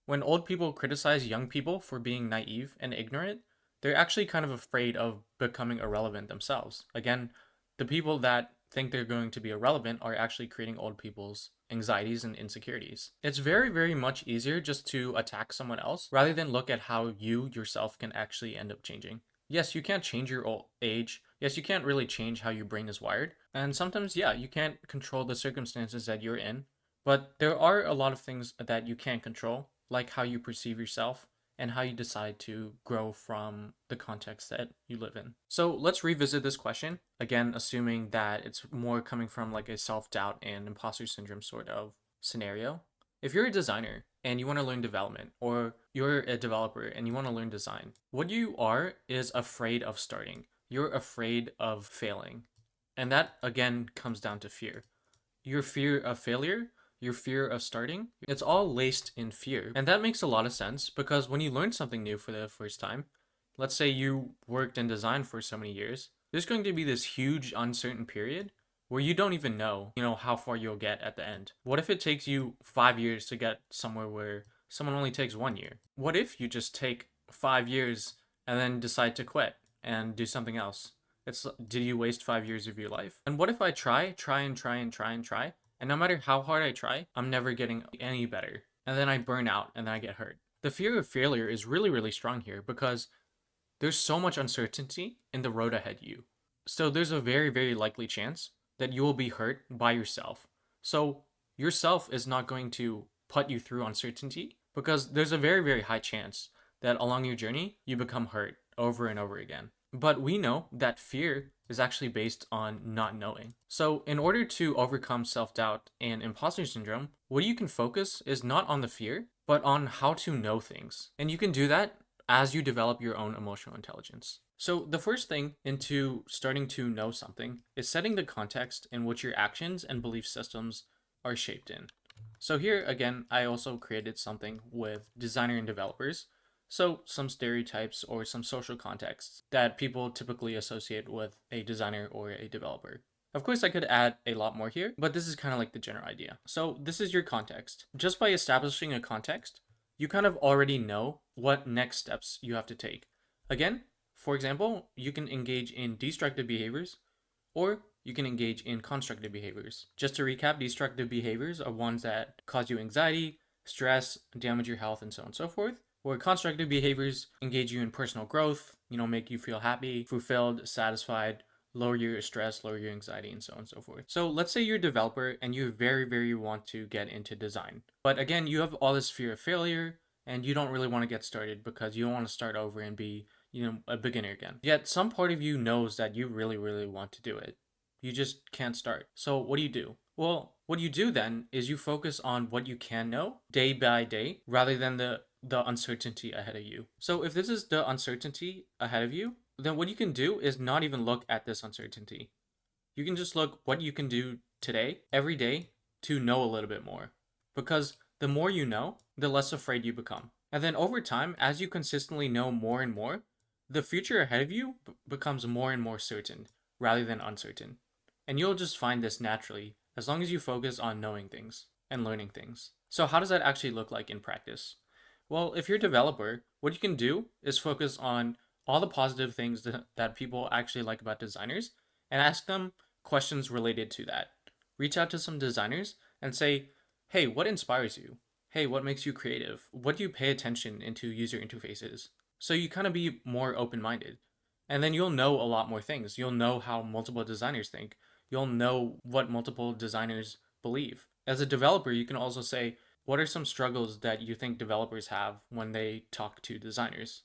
S1: when old people criticize young people for being naive and ignorant, they're actually kind of afraid of becoming irrelevant themselves. Again, the people that think they're going to be irrelevant are actually creating old people's anxieties and insecurities. It's very, very much easier just to attack someone else rather than look at how you yourself can actually end up changing. Yes, you can't change your old age. Yes, you can't really change how your brain is wired. And sometimes, yeah, you can't control the circumstances that you're in. But there are a lot of things that you can control, like how you perceive yourself and how you decide to grow from the context that you live in. So let's revisit this question, again, assuming that it's more coming from like a self-doubt and imposter syndrome sort of scenario. If you're a designer and you want to learn development, or you're a developer and you want to learn design, what you are is afraid of starting. You're afraid of failing. And that, again, comes down to fear. Your fear of failure, your fear of starting, it's all laced in fear. And that makes a lot of sense because when you learn something new for the first time, let's say you worked in design for so many years, there's going to be this huge uncertain period where you don't even know, how far you'll get at the end? What if it takes you 5 years to get somewhere where someone only takes 1 year? What if you just take 5 years and then decide to quit and do something else? Did you waste 5 years of your life? And what if I try and try and try and try, and no matter how hard I try, I'm never getting any better. And then I burn out and then I get hurt. The fear of failure is really, really strong here because there's so much uncertainty in the road ahead of you. So there's a very, very likely chance that you will be hurt by yourself. So yourself is not going to put you through uncertainty because there's a very, very high chance that along your journey, you become hurt over and over again. But we know that fear is actually based on not knowing. So, in order to overcome self doubt and imposter syndrome, what you can focus is not on the fear, but on how to know things. And you can do that as you develop your own emotional intelligence. So, the first thing into starting to know something is setting the context in which your actions and belief systems are shaped in. So, here again, I also created something with designer and developers. So, some stereotypes or some social contexts that people typically associate with a designer or a developer. Of course, I could add a lot more here, but this is kind of like the general idea. So, this is your context. Just by establishing a context, you kind of already know what next steps you have to take. Again, for example, you can engage in destructive behaviors or you can engage in constructive behaviors. Just to recap, destructive behaviors are ones that cause you anxiety, stress, damage your health, and so on and so forth. Where constructive behaviors engage you in personal growth, make you feel happy, fulfilled, satisfied, lower your stress, lower your anxiety, and so on and so forth. So let's say you're a developer and you very, very want to get into design. But again, you have all this fear of failure and you don't really want to get started because you don't want to start over and be, a beginner again. Yet some part of you knows that you really, really want to do it. You just can't start. So what do you do? Well, what you do then is you focus on what you can know day by day rather than the uncertainty ahead of you. So if this is the uncertainty ahead of you, then what you can do is not even look at this uncertainty. You can just look what you can do today, every day, to know a little bit more. Because the more you know, the less afraid you become. And then over time, as you consistently know more and more, the future ahead of you becomes more and more certain rather than uncertain. And you'll just find this naturally as long as you focus on knowing things and learning things. So, how does that actually look like in practice? Well, if you're a developer, what you can do is focus on all the positive things that people actually like about designers and ask them questions related to that. Reach out to some designers and say, hey, what inspires you? Hey, what makes you creative? What do you pay attention into user interfaces? So you kind of be more open minded. And then you'll know a lot more things. You'll know how multiple designers think. You'll know what multiple designers believe. As a developer, you can also say, what are some struggles that you think developers have when they talk to designers?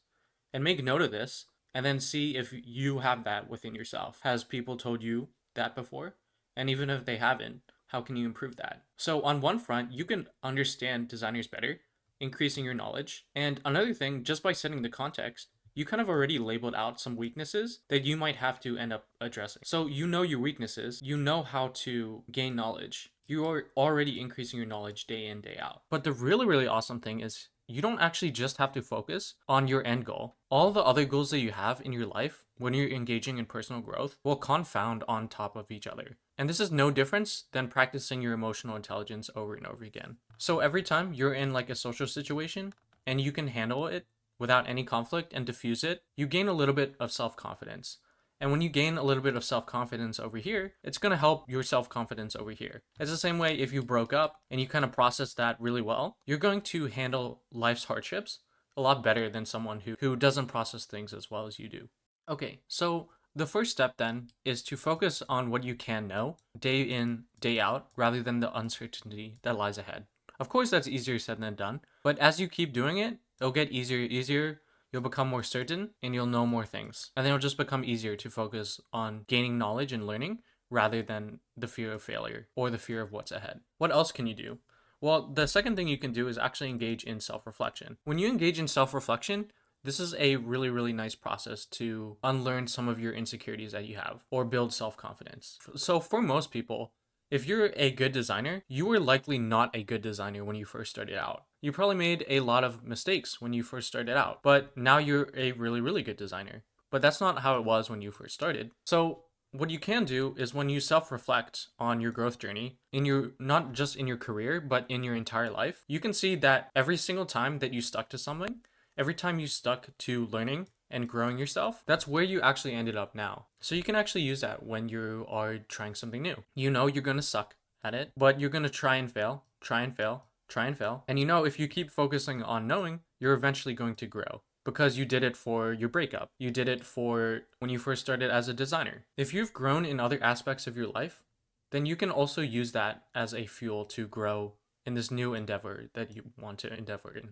S1: And make note of this and then see if you have that within yourself. Has people told you that before? And even if they haven't, how can you improve that? So, on one front, you can understand designers better, increasing your knowledge. And another thing, just by setting the context, you kind of already labeled out some weaknesses that you might have to end up addressing. So you know your weaknesses, you know how to gain knowledge. You are already increasing your knowledge day in, day out. But the really, really awesome thing is you don't actually just have to focus on your end goal. All the other goals that you have in your life when you're engaging in personal growth will confound on top of each other. And this is no difference than practicing your emotional intelligence over and over again. So every time you're in like a social situation and you can handle it without any conflict and diffuse it, you gain a little bit of self-confidence. And when you gain a little bit of self-confidence over here, it's going to help your self-confidence over here. It's the same way if you broke up and you kind of process that really well, you're going to handle life's hardships a lot better than someone who doesn't process things as well as you do. Okay, so the first step then is to focus on what you can know day in, day out, rather than the uncertainty that lies ahead. Of course, that's easier said than done, but as you keep doing it, it'll get easier. You'll become more certain and you'll know more things. And then it'll just become easier to focus on gaining knowledge and learning rather than the fear of failure or the fear of what's ahead. What else can you do? Well, the second thing you can do is actually engage in self-reflection. When you engage in self-reflection, this is a really, really nice process to unlearn some of your insecurities that you have or build self-confidence. So for most people, if you're a good designer, you were likely not a good designer when you first started out. You probably made a lot of mistakes when you first started out, but now you're a really, really good designer. But that's not how it was when you first started. So what you can do is when you self-reflect on your growth journey in your, not just in your career, but in your entire life, you can see that every single time that you stuck to something, every time you stuck to learning and growing yourself, that's where you actually ended up now. So you can actually use that when you are trying something new. You know you're going to suck at it, but you're going to try and fail, try and fail, try and fail. And you know if you keep focusing on knowing, you're eventually going to grow because you did it for your breakup. You did it for when you first started as a designer. If you've grown in other aspects of your life, then you can also use that as a fuel to grow in this new endeavor that you want to endeavor in.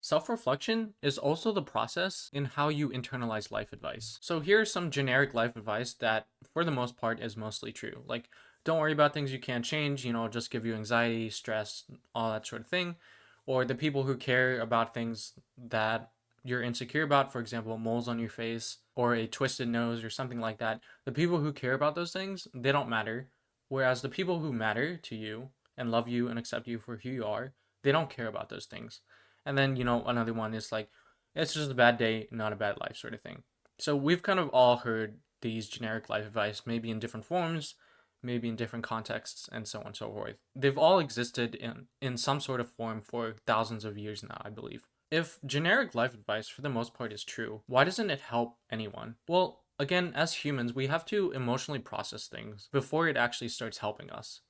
S1: Self-reflection is also the process in how you internalize life advice. So here's some generic life advice that for the most part is mostly true. Like, don't worry about things you can't change, just give you anxiety, stress, all that sort of thing. Or the people who care about things that you're insecure about, for example, moles on your face or a twisted nose or something like that. The people who care about those things, they don't matter. Whereas the people who matter to you and love you and accept you for who you are, they don't care about those things. And then, another one is like, it's just a bad day, not a bad life sort of thing. So we've kind of all heard these generic life advice, maybe in different forms, maybe in different contexts, and so on and so forth. They've all existed in some sort of form for thousands of years now, I believe. If generic life advice for the most part is true, why doesn't it help anyone? Well, again, as humans, we have to emotionally process things before it actually starts helping us.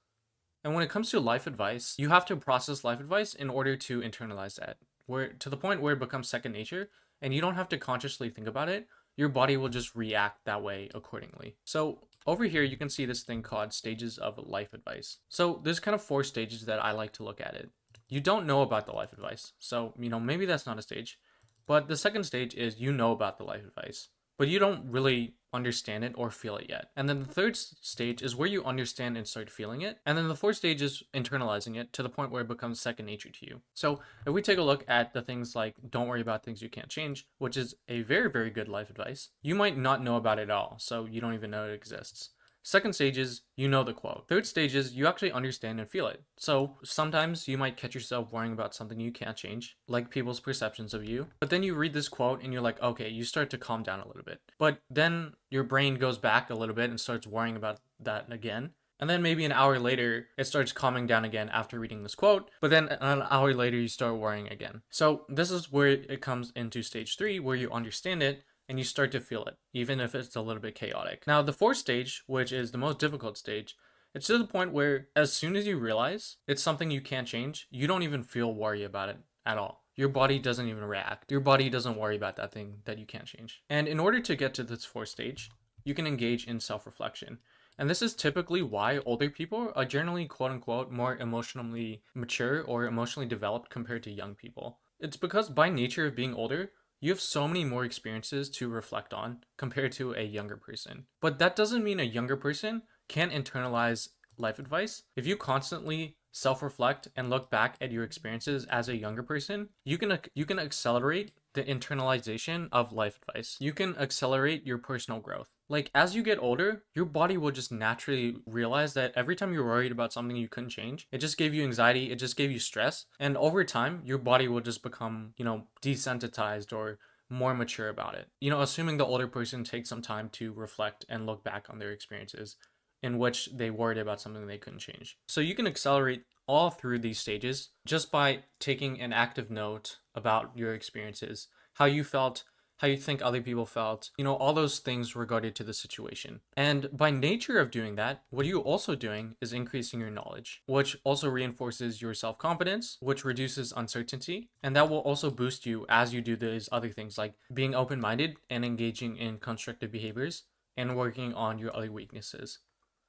S1: And when it comes to life advice, you have to process life advice in order to internalize that, where to the point where it becomes second nature and you don't have to consciously think about it. Your body will just react that way accordingly. So over here, you can see this thing called stages of life advice. So there's kind of 4 stages that I like to look at it. You don't know about the life advice. So, maybe that's not a stage. But the second stage is you know about the life advice, but you don't really understand it or feel it yet. And then the third stage is where you understand and start feeling it. And then the fourth stage is internalizing it to the point where it becomes second nature to you. So if we take a look at the things like don't worry about things you can't change, which is a very, very good life advice, you might not know about it at all. So you don't even know it exists. Second stage is you know the quote. Third stage is you actually understand and feel it. So sometimes you might catch yourself worrying about something you can't change, like people's perceptions of you. But then you read this quote and you're like, okay, you start to calm down a little bit. But then your brain goes back a little bit and starts worrying about that again. And then maybe an hour later, it starts calming down again after reading this quote. But then an hour later, you start worrying again. So this is where it comes into stage 3, where you understand it and you start to feel it, even if it's a little bit chaotic. Now, the fourth stage, which is the most difficult stage, it's to the point where as soon as you realize it's something you can't change, you don't even feel worry about it at all. Your body doesn't even react. Your body doesn't worry about that thing that you can't change. And in order to get to this fourth stage, you can engage in self-reflection. And this is typically why older people are generally, quote unquote, more emotionally mature or emotionally developed compared to young people. It's because by nature of being older, you have so many more experiences to reflect on compared to a younger person. But that doesn't mean a younger person can't internalize life advice. If you constantly self-reflect and look back at your experiences as a younger person, you can accelerate the internalization of life advice. You can accelerate your personal growth. Like as you get older, your body will just naturally realize that every time you're worried about something you couldn't change, it just gave you anxiety, it just gave you stress. And over time, your body will just become, desensitized or more mature about it. Assuming the older person takes some time to reflect and look back on their experiences in which they worried about something they couldn't change. So you can accelerate all through these stages just by taking an active note about your experiences, how you felt, how you think other people felt, all those things regarding to the situation. And by nature of doing that, what you're also doing is increasing your knowledge, which also reinforces your self-confidence, which reduces uncertainty, and that will also boost you as you do these other things like being open-minded and engaging in constructive behaviors and working on your other weaknesses.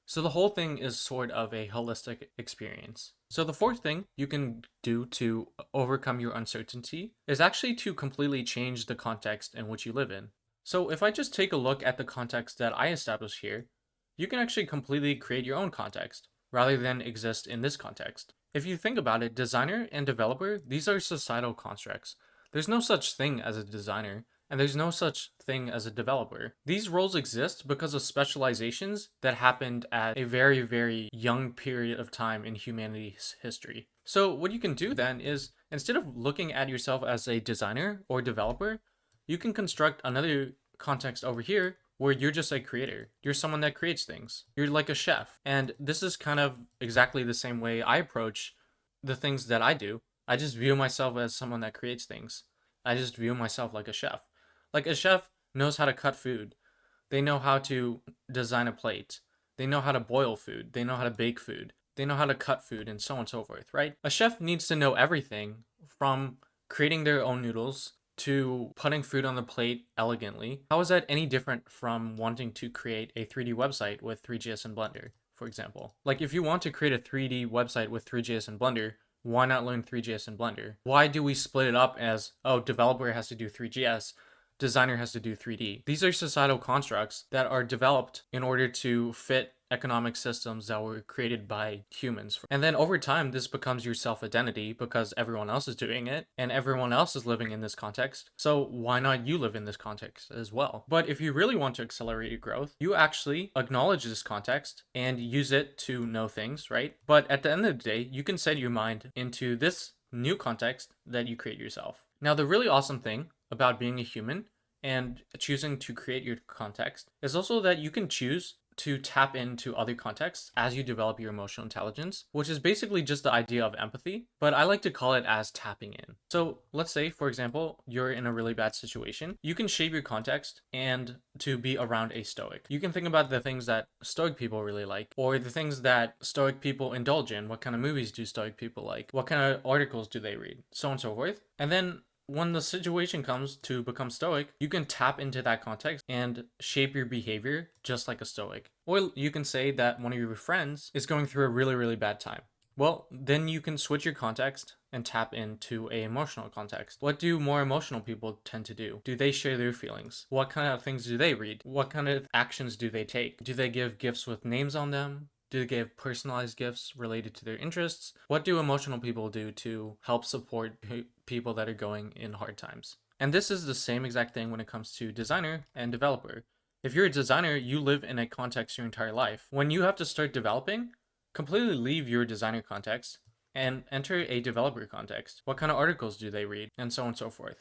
S1: So the whole thing is sort of a holistic experience. So the fourth thing you can do to overcome your uncertainty is actually to completely change the context in which you live in. So if I just take a look at the context that I established here, you can actually completely create your own context rather than exist in this context. If you think about it, designer and developer, these are societal constructs. There's no such thing as a designer, and there's no such thing as a developer. These roles exist because of specializations that happened at a very, very young period of time in humanity's history. So what you can do then is, instead of looking at yourself as a designer or developer, you can construct another context over here where you're just a creator. You're someone that creates things. You're like a chef. And this is kind of exactly the same way I approach the things that I do. I just view myself as someone that creates things. I just view myself like a chef. Like a chef knows how to cut food. They know how to design a plate. They know how to boil food. They know how to bake food. They know how to cut food and so on and so forth, right? A chef needs to know everything from creating their own noodles to putting food on the plate elegantly. How is that any different from wanting to create a 3D website with 3GS and Blender, for example? Like if you want to create a 3D website with 3GS and Blender, why not learn 3GS and Blender? Why do we split it up as, oh, developer has to do 3GS, designer has to do 3D? These are societal constructs that are developed in order to fit economic systems that were created by humans. And then over time, this becomes your self-identity because everyone else is doing it and everyone else is living in this context. So why not you live in this context as well? But if you really want to accelerate your growth, you actually acknowledge this context and use it to know things, right? But at the end of the day, you can set your mind into this new context that you create yourself. Now, the really awesome thing about being a human and choosing to create your context is also that you can choose to tap into other contexts as you develop your emotional intelligence, which is basically just the idea of empathy, but I like to call it as tapping in. So let's say, for example, you're in a really bad situation. You can shape your context and to be around a stoic. You can think about the things that stoic people really like, or the things that stoic people indulge in. What kind of movies do stoic people like? What kind of articles do they read? So on and so forth. And then when the situation comes to become stoic, you can tap into that context and shape your behavior just like a stoic. Or you can say that one of your friends is going through a really, really bad time. Well, then you can switch your context and tap into a emotional context. What do more emotional people tend to do? Do they share their feelings? What kind of things do they read? What kind of actions do they take? Do they give gifts with names on them? Do they give personalized gifts related to their interests? What do emotional people do to help support people that are going in hard times? And this is the same exact thing when it comes to designer and developer. If you're a designer, you live in a context your entire life. When you have to start developing, completely leave your designer context and enter a developer context. What kind of articles do they read? And so on and so forth.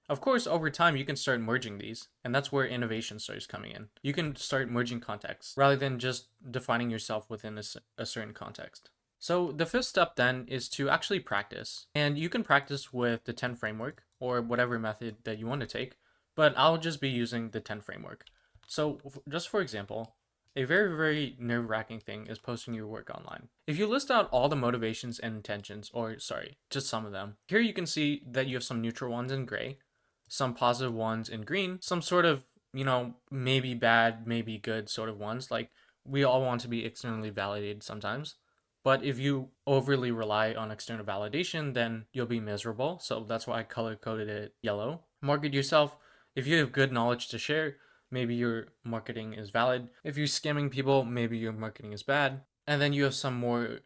S1: Of course, over time, you can start merging these, and that's where innovation starts coming in. You can start merging contexts rather than just defining yourself within a certain context. So the fifth step then is to actually practice. And you can practice with the 10 framework or whatever method that you want to take, but I'll just be using the 10 framework. So just for example, a very, very nerve-wracking thing is posting your work online. If you list out all the motivations and intentions, or sorry, just some of them, here you can see that you have some neutral ones in gray, some positive ones in green, some sort of, maybe bad, maybe good sort of ones. Like we all want to be externally validated sometimes. But if you overly rely on external validation, then you'll be miserable. So that's why I color coded it yellow. Market yourself. If you have good knowledge to share, maybe your marketing is valid. If you're scamming people, maybe your marketing is bad. And then you have some more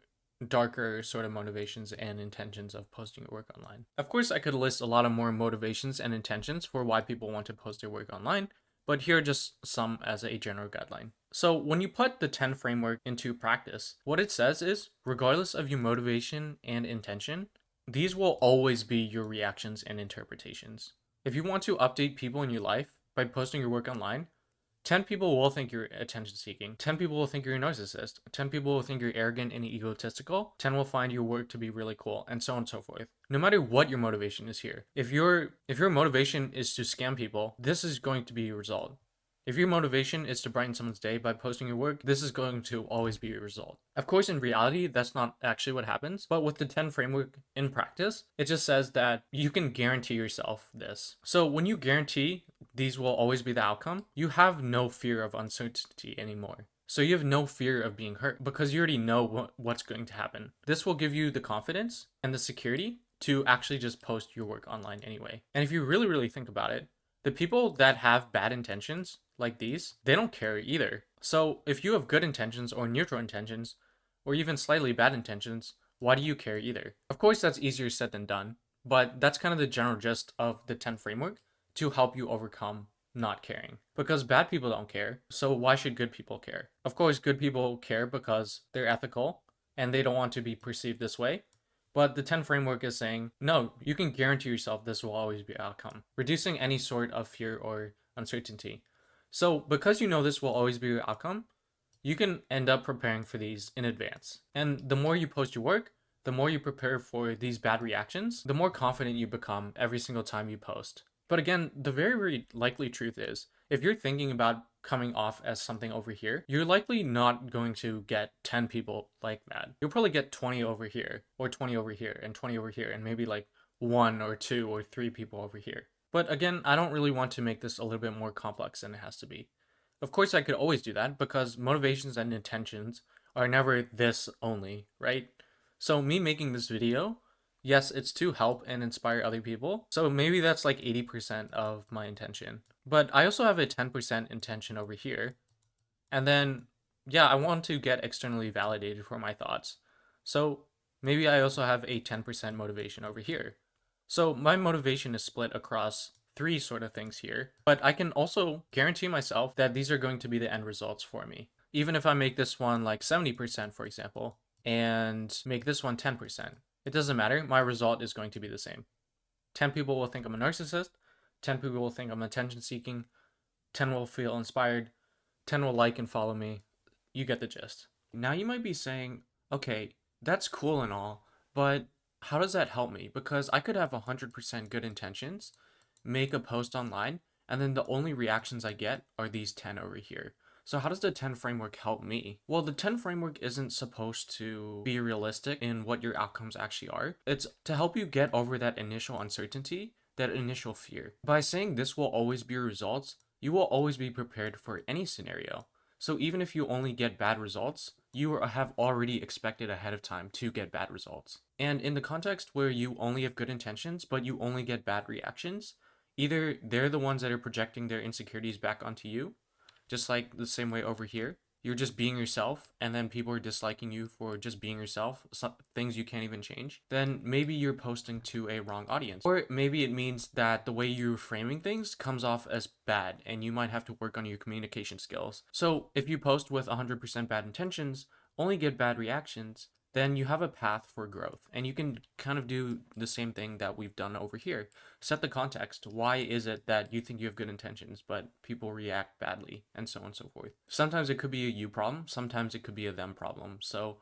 S1: darker sort of motivations and intentions of posting your work online. Of course, I could list a lot of more motivations and intentions for why people want to post their work online, but here are just some as a general guideline. So when you put the 10 framework into practice, what it says is, regardless of your motivation and intention, these will always be your reactions and interpretations. If you want to update people in your life by posting your work online, 10 people will think you're attention seeking. 10 people will think you're a narcissist. 10 people will think you're arrogant and egotistical. 10 will find your work to be really cool, and so on and so forth. No matter what your motivation is here. If your motivation is to scam people, this is going to be your result. If your motivation is to brighten someone's day by posting your work, this is going to always be your result. Of course, in reality, that's not actually what happens, but with the 10 framework in practice, it just says that you can guarantee yourself this. So when you guarantee these will always be the outcome, you have no fear of uncertainty anymore. So you have no fear of being hurt because you already know what's going to happen. This will give you the confidence and the security to actually just post your work online anyway. And if you really, really think about it, the people that have bad intentions like these, they don't care either. So if you have good intentions or neutral intentions, or even slightly bad intentions, why do you care either? Of course, that's easier said than done, but that's kind of the general gist of the 10 framework to help you overcome not caring. Because bad people don't care, so why should good people care? Of course, good people care because they're ethical and they don't want to be perceived this way. But the 10 framework is saying, no, you can guarantee yourself this will always be outcome, reducing any sort of fear or uncertainty. So because you know this will always be your outcome, you can end up preparing for these in advance. And the more you post your work, the more you prepare for these bad reactions, the more confident you become every single time you post. But again, the very, very likely truth is if you're thinking about coming off as something over here, you're likely not going to get 10 people like that. You'll probably get 20 over here, or 20 over here, and 20 over here, and maybe like one or two or three people over here. But again, I don't really want to make this a little bit more complex than it has to be. Of course, I could always do that because motivations and intentions are never this only, right? So, me making this video, yes, it's to help and inspire other people. So, maybe that's like 80% of my intention. But I also have a 10% intention over here. And then, yeah, I want to get externally validated for my thoughts. So, maybe I also have a 10% motivation over here. So my motivation is split across three sort of things here, but I can also guarantee myself that these are going to be the end results for me. Even if I make this one like 70%, for example, and make this one 10%, it doesn't matter. My result is going to be the same. 10 people will think I'm a narcissist, 10 people will think I'm attention seeking, 10 will feel inspired, 10 will like and follow me. You get the gist. Now you might be saying, okay, that's cool and all, but how does that help me? Because I could have 100% good intentions, make a post online, and then the only reactions I get are these 10 over here. So how does the 10 framework help me? Well, the 10 framework isn't supposed to be realistic in what your outcomes actually are. It's to help you get over that initial uncertainty, that initial fear. By saying this will always be your results, you will always be prepared for any scenario. So even if you only get bad results, you have already expected ahead of time to get bad results. And in the context where you only have good intentions, but you only get bad reactions, either they're the ones that are projecting their insecurities back onto you, just like the same way over here. You're just being yourself, and then people are disliking you for just being yourself, some things you can't even change, then maybe you're posting to a wrong audience. Or maybe it means that the way you're framing things comes off as bad, and you might have to work on your communication skills. So if you post with 100% bad intentions, only get bad reactions, then you have a path for growth. And you can kind of do the same thing that we've done over here. Set the context. Why is it that you think you have good intentions, but people react badly, and so on and so forth? Sometimes it could be a you problem, sometimes it could be a them problem. So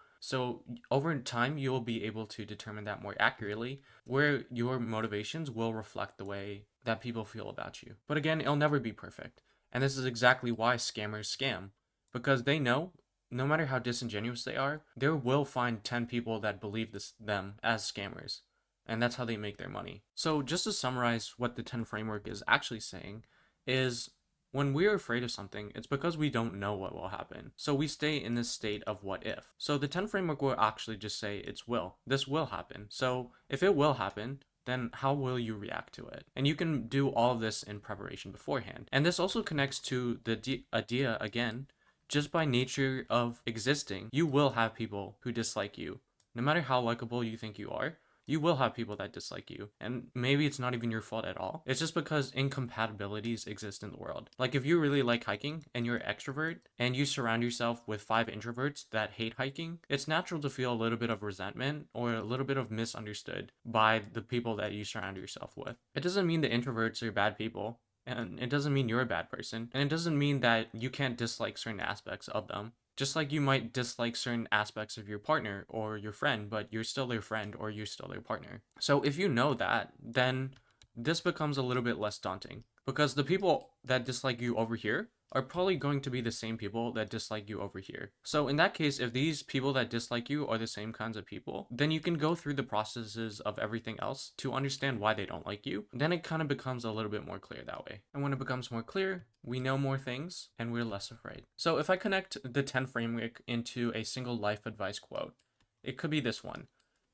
S1: over time, you'll be able to determine that more accurately, where your motivations will reflect the way that people feel about you. But again, it'll never be perfect. And this is exactly why scammers scam, because they know no matter how disingenuous they are, they will find 10 people that believe them as scammers. And that's how they make their money. So just to summarize what the 10 framework is actually saying is when we're afraid of something, it's because we don't know what will happen. So we stay in this state of what if. So the 10 framework will actually just say it's will. This will happen. So if it will happen, then how will you react to it? And you can do all of this in preparation beforehand. And this also connects to the idea again, just by nature of existing, you will have people who dislike you. No matter how likable you think you are, you will have people that dislike you. And maybe it's not even your fault at all. It's just because incompatibilities exist in the world. Like if you really like hiking and you're an extrovert and you surround yourself with 5 introverts that hate hiking, it's natural to feel a little bit of resentment or a little bit of misunderstood by the people that you surround yourself with. It doesn't mean the introverts are bad people. And it doesn't mean you're a bad person. And it doesn't mean that you can't dislike certain aspects of them. Just like you might dislike certain aspects of your partner or your friend, but you're still their friend or you're still their partner. So if you know that, then this becomes a little bit less daunting. Because the people that dislike you over here are probably going to be the same people that dislike you over here. So in that case, if these people that dislike you are the same kinds of people, then you can go through the processes of everything else to understand why they don't like you. Then it kind of becomes a little bit more clear that way. And when it becomes more clear, we know more things and we're less afraid. So if I connect the 10 framework into a single life advice quote, it could be this one.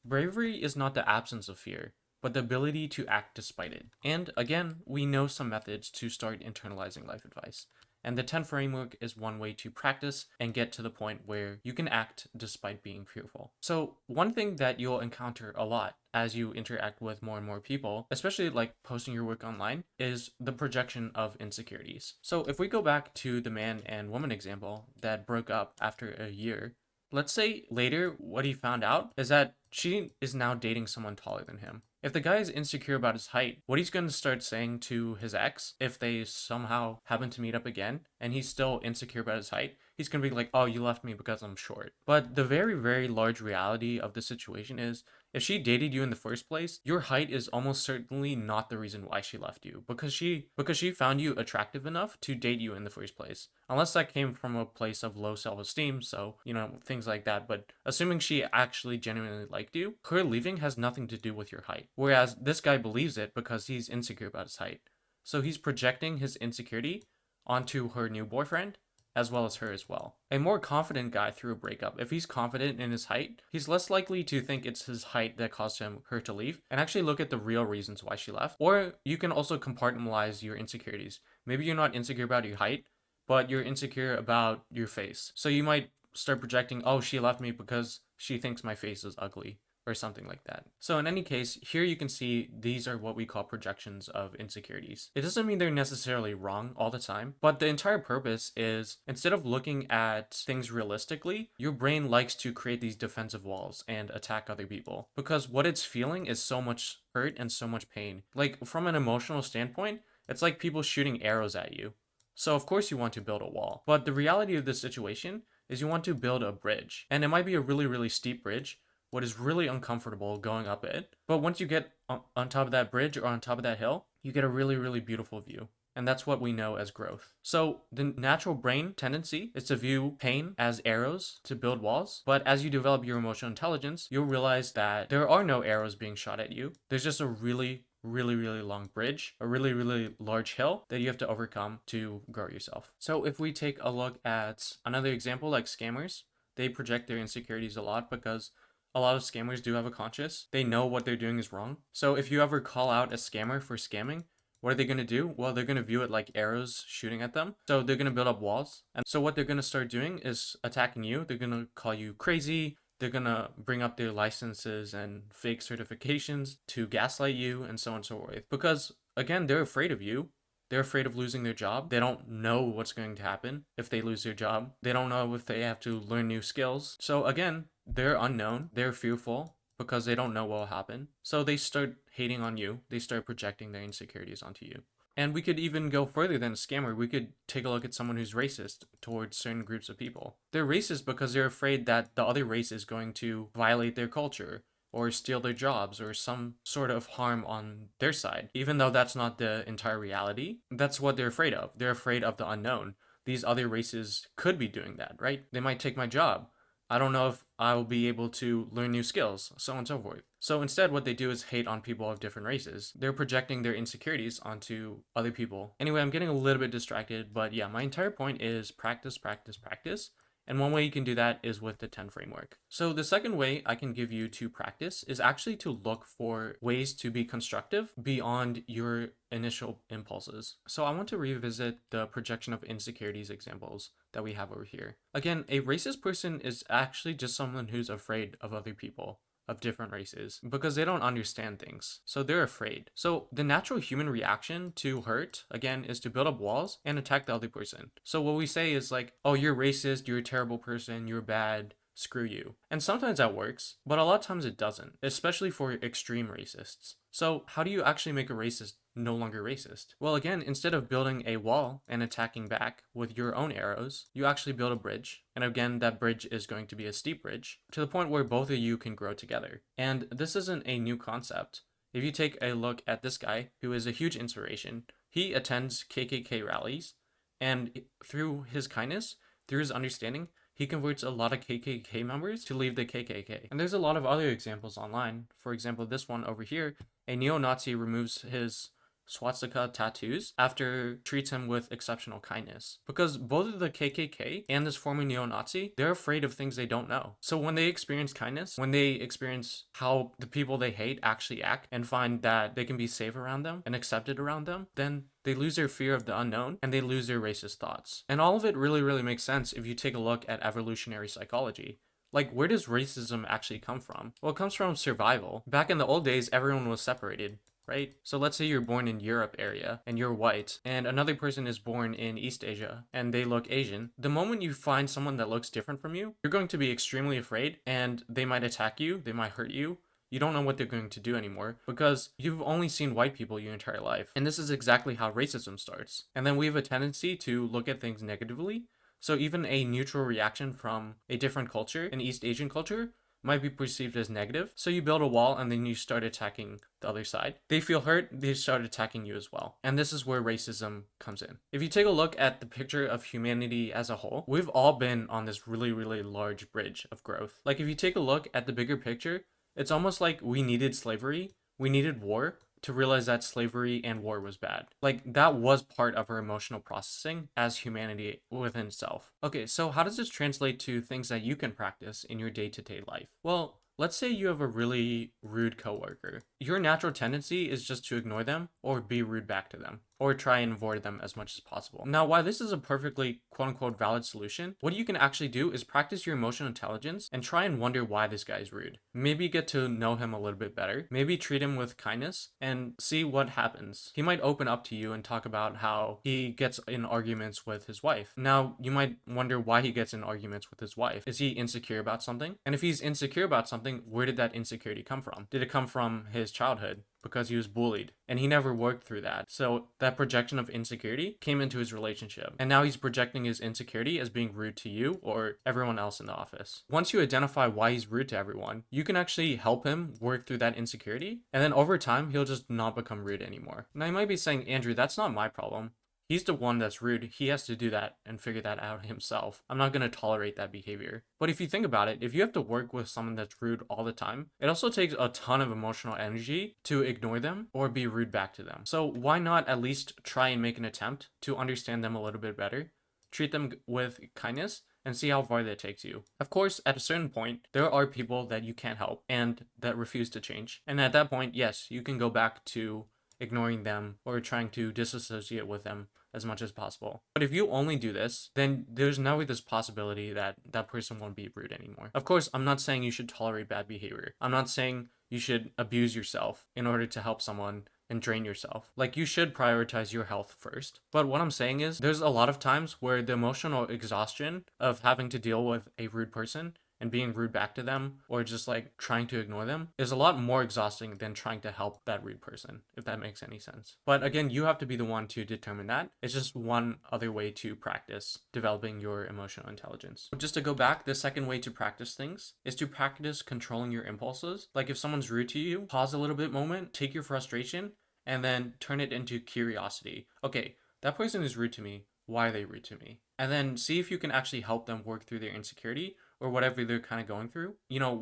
S1: Bravery is not the absence of fear, but the ability to act despite it. And again, we know some methods to start internalizing life advice. And the 10 framework is one way to practice and get to the point where you can act despite being fearful. So one thing that you'll encounter a lot as you interact with more and more people, especially like posting your work online, is the projection of insecurities. So if we go back to the man and woman example that broke up after a year, Let's say later what he found out is that she is now dating someone taller than him. If the guy is insecure about his height, what he's going to start saying to his ex, if they somehow happen to meet up again and he's still insecure about his height, he's going to be like, oh, you left me because I'm short. But the very, very large reality of the situation is if she dated you in the first place, your height is almost certainly not the reason why she left you, because she found you attractive enough to date you in the first place. Unless that came from a place of low self-esteem, so, things like that. But assuming she actually genuinely liked you, her leaving has nothing to do with your height. Whereas this guy believes it because he's insecure about his height. So he's projecting his insecurity onto her new boyfriend as well as her as well. A more confident guy through a breakup, if he's confident in his height, he's less likely to think it's his height that caused her to leave and actually look at the real reasons why she left. Or you can also compartmentalize your insecurities. Maybe you're not insecure about your height, but you're insecure about your face. So you might start projecting, oh, she left me because she thinks my face is ugly, or something like that. So in any case, here you can see these are what we call projections of insecurities. It doesn't mean they're necessarily wrong all the time, but the entire purpose is instead of looking at things realistically, your brain likes to create these defensive walls and attack other people because what it's feeling is so much hurt and so much pain. Like from an emotional standpoint, it's like people shooting arrows at you. So of course you want to build a wall, but the reality of this situation is you want to build a bridge, and it might be a really, really steep bridge, what is really uncomfortable going up it. But once you get on top of that bridge or on top of that hill, you get a really, really beautiful view. And that's what we know as growth. So the natural brain tendency is to view pain as arrows to build walls. But as you develop your emotional intelligence, you'll realize that there are no arrows being shot at you. There's just a really, really, really long bridge, a really, really large hill that you have to overcome to grow yourself. So if we take a look at another example like scammers, they project their insecurities a lot because a lot of scammers do have a conscience. They know what they're doing is wrong. So if you ever call out a scammer for scamming, what are they going to do? Well, they're going to view it like arrows shooting at them. So they're going to build up walls. And so what they're going to start doing is attacking you. They're going to call you crazy. They're going to bring up their licenses and fake certifications to gaslight you and so on and so forth. Because again, they're afraid of you. They're afraid of losing their job. They don't know what's going to happen if they lose their job. They don't know if they have to learn new skills. So again, they're unknown. They're fearful because they don't know what will happen. So they start hating on you. They start projecting their insecurities onto you. And we could even go further than a scammer. We could take a look at someone who's racist towards certain groups of people. They're racist because they're afraid that the other race is going to violate their culture or steal their jobs or some sort of harm on their side. Even though that's not the entire reality, that's what they're afraid of. They're afraid of the unknown. These other races could be doing that, right? They might take my job. I don't know if I will be able to learn new skills, so on and so forth. So instead, what they do is hate on people of different races. They're projecting their insecurities onto other people. Anyway, I'm getting a little bit distracted, but yeah, my entire point is practice, practice, practice. And one way you can do that is with the 10 framework. So the second way I can give you to practice is actually to look for ways to be constructive beyond your initial impulses. So I want to revisit the projection of insecurities examples that we have over here. Again, a racist person is actually just someone who's afraid of other people of different races because they don't understand things. So they're afraid. So the natural human reaction to hurt, again, is to build up walls and attack the other person. So what we say is like, oh, you're racist, you're a terrible person, you're bad, screw you. And sometimes that works, but a lot of times it doesn't, especially for extreme racists. So how do you actually make a racist no longer racist? Well, again, instead of building a wall and attacking back with your own arrows, you actually build a bridge. And again, that bridge is going to be a steep bridge to the point where both of you can grow together. And this isn't a new concept. If you take a look at this guy, who is a huge inspiration, he attends KKK rallies, and through his kindness, through his understanding, he converts a lot of KKK members to leave the KKK. And there's a lot of other examples online. For example, this one over here, a neo-Nazi removes his swastika tattoos after treats him with exceptional kindness. Because both of the KKK and this former neo-Nazi, they're afraid of things they don't know. So when they experience kindness, when they experience how the people they hate actually act and find that they can be safe around them and accepted around them, then they lose their fear of the unknown and they lose their racist thoughts. And all of it really, really makes sense if you take a look at evolutionary psychology. Like, where does racism actually come from? Well, it comes from survival. Back in the old days, everyone was separated. right? So let's say you're born in Europe area and you're white, and another person is born in East Asia and they look Asian. The moment you find someone that looks different from you, you're going to be extremely afraid and they might attack you, they might hurt you. You don't know what they're going to do anymore because you've only seen white people your entire life. And this is exactly how racism starts. And then we have a tendency to look at things negatively. So even a neutral reaction from a different culture, an East Asian culture, might be perceived as negative. So you build a wall and then you start attacking the other side. They feel hurt, they start attacking you as well. And this is where racism comes in. If you take a look at the picture of humanity as a whole, we've all been on this really, really large bridge of growth. Like if you take a look at the bigger picture, it's almost like we needed slavery, we needed war, to realize that slavery and war was bad. Like that was part of our emotional processing as humanity within itself. Okay, so how does this translate to things that you can practice in your day-to-day life? Well, let's say you have a really rude coworker. Your natural tendency is just to ignore them or be rude back to them or try and avoid them as much as possible. Now, while this is a perfectly quote unquote valid solution, what you can actually do is practice your emotional intelligence and try and wonder why this guy is rude. Maybe get to know him a little bit better. Maybe treat him with kindness and see what happens. He might open up to you and talk about how he gets in arguments with his wife. Now, you might wonder why he gets in arguments with his wife. Is he insecure about something? And if he's insecure about something, where did that insecurity come from? Did it come from his childhood? Because he was bullied and he never worked through that. So that projection of insecurity came into his relationship. And now he's projecting his insecurity as being rude to you or everyone else in the office. Once you identify why he's rude to everyone, you can actually help him work through that insecurity. And then over time, he'll just not become rude anymore. Now you might be saying, Andrew, that's not my problem. He's the one that's rude. He has to do that and figure that out himself. I'm not going to tolerate that behavior. But if you think about it, if you have to work with someone that's rude all the time, it also takes a ton of emotional energy to ignore them or be rude back to them. So why not at least try and make an attempt to understand them a little bit better, treat them with kindness, and see how far that takes you. Of course, at a certain point, there are people that you can't help and that refuse to change. And at that point, yes, you can go back to ignoring them or trying to disassociate with them as much as possible. But if you only do this, then there's never this possibility that that person won't be rude anymore. Of course, I'm not saying you should tolerate bad behavior. I'm not saying you should abuse yourself in order to help someone and drain yourself. Like you should prioritize your health first. But what I'm saying is there's a lot of times where the emotional exhaustion of having to deal with a rude person and being rude back to them or just like trying to ignore them is a lot more exhausting than trying to help that rude person, if that makes any sense. But again, you have to be the one to determine that. It's just one other way to practice developing your emotional intelligence. Just to go back, the second way to practice things is to practice controlling your impulses. Like if someone's rude to you, pause a little bit moment, take your frustration, and then turn it into curiosity. Okay, that person is rude to me. Why are they rude to me? And then see if you can actually help them work through their insecurity or whatever they're kind of going through,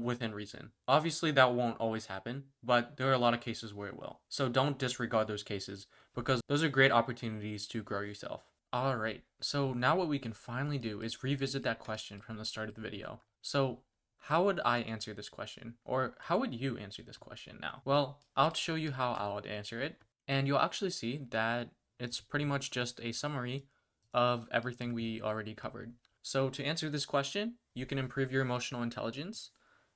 S1: within reason. Obviously, that won't always happen, but there are a lot of cases where it will. So don't disregard those cases because those are great opportunities to grow yourself. All right, so now what we can finally do is revisit that question from the start of the video. So how would I answer this question? Or how would you answer this question now? Well, I'll show you how I would answer it, and you'll actually see that it's pretty much just a summary of everything we already covered. So to answer this question, you can improve your emotional intelligence.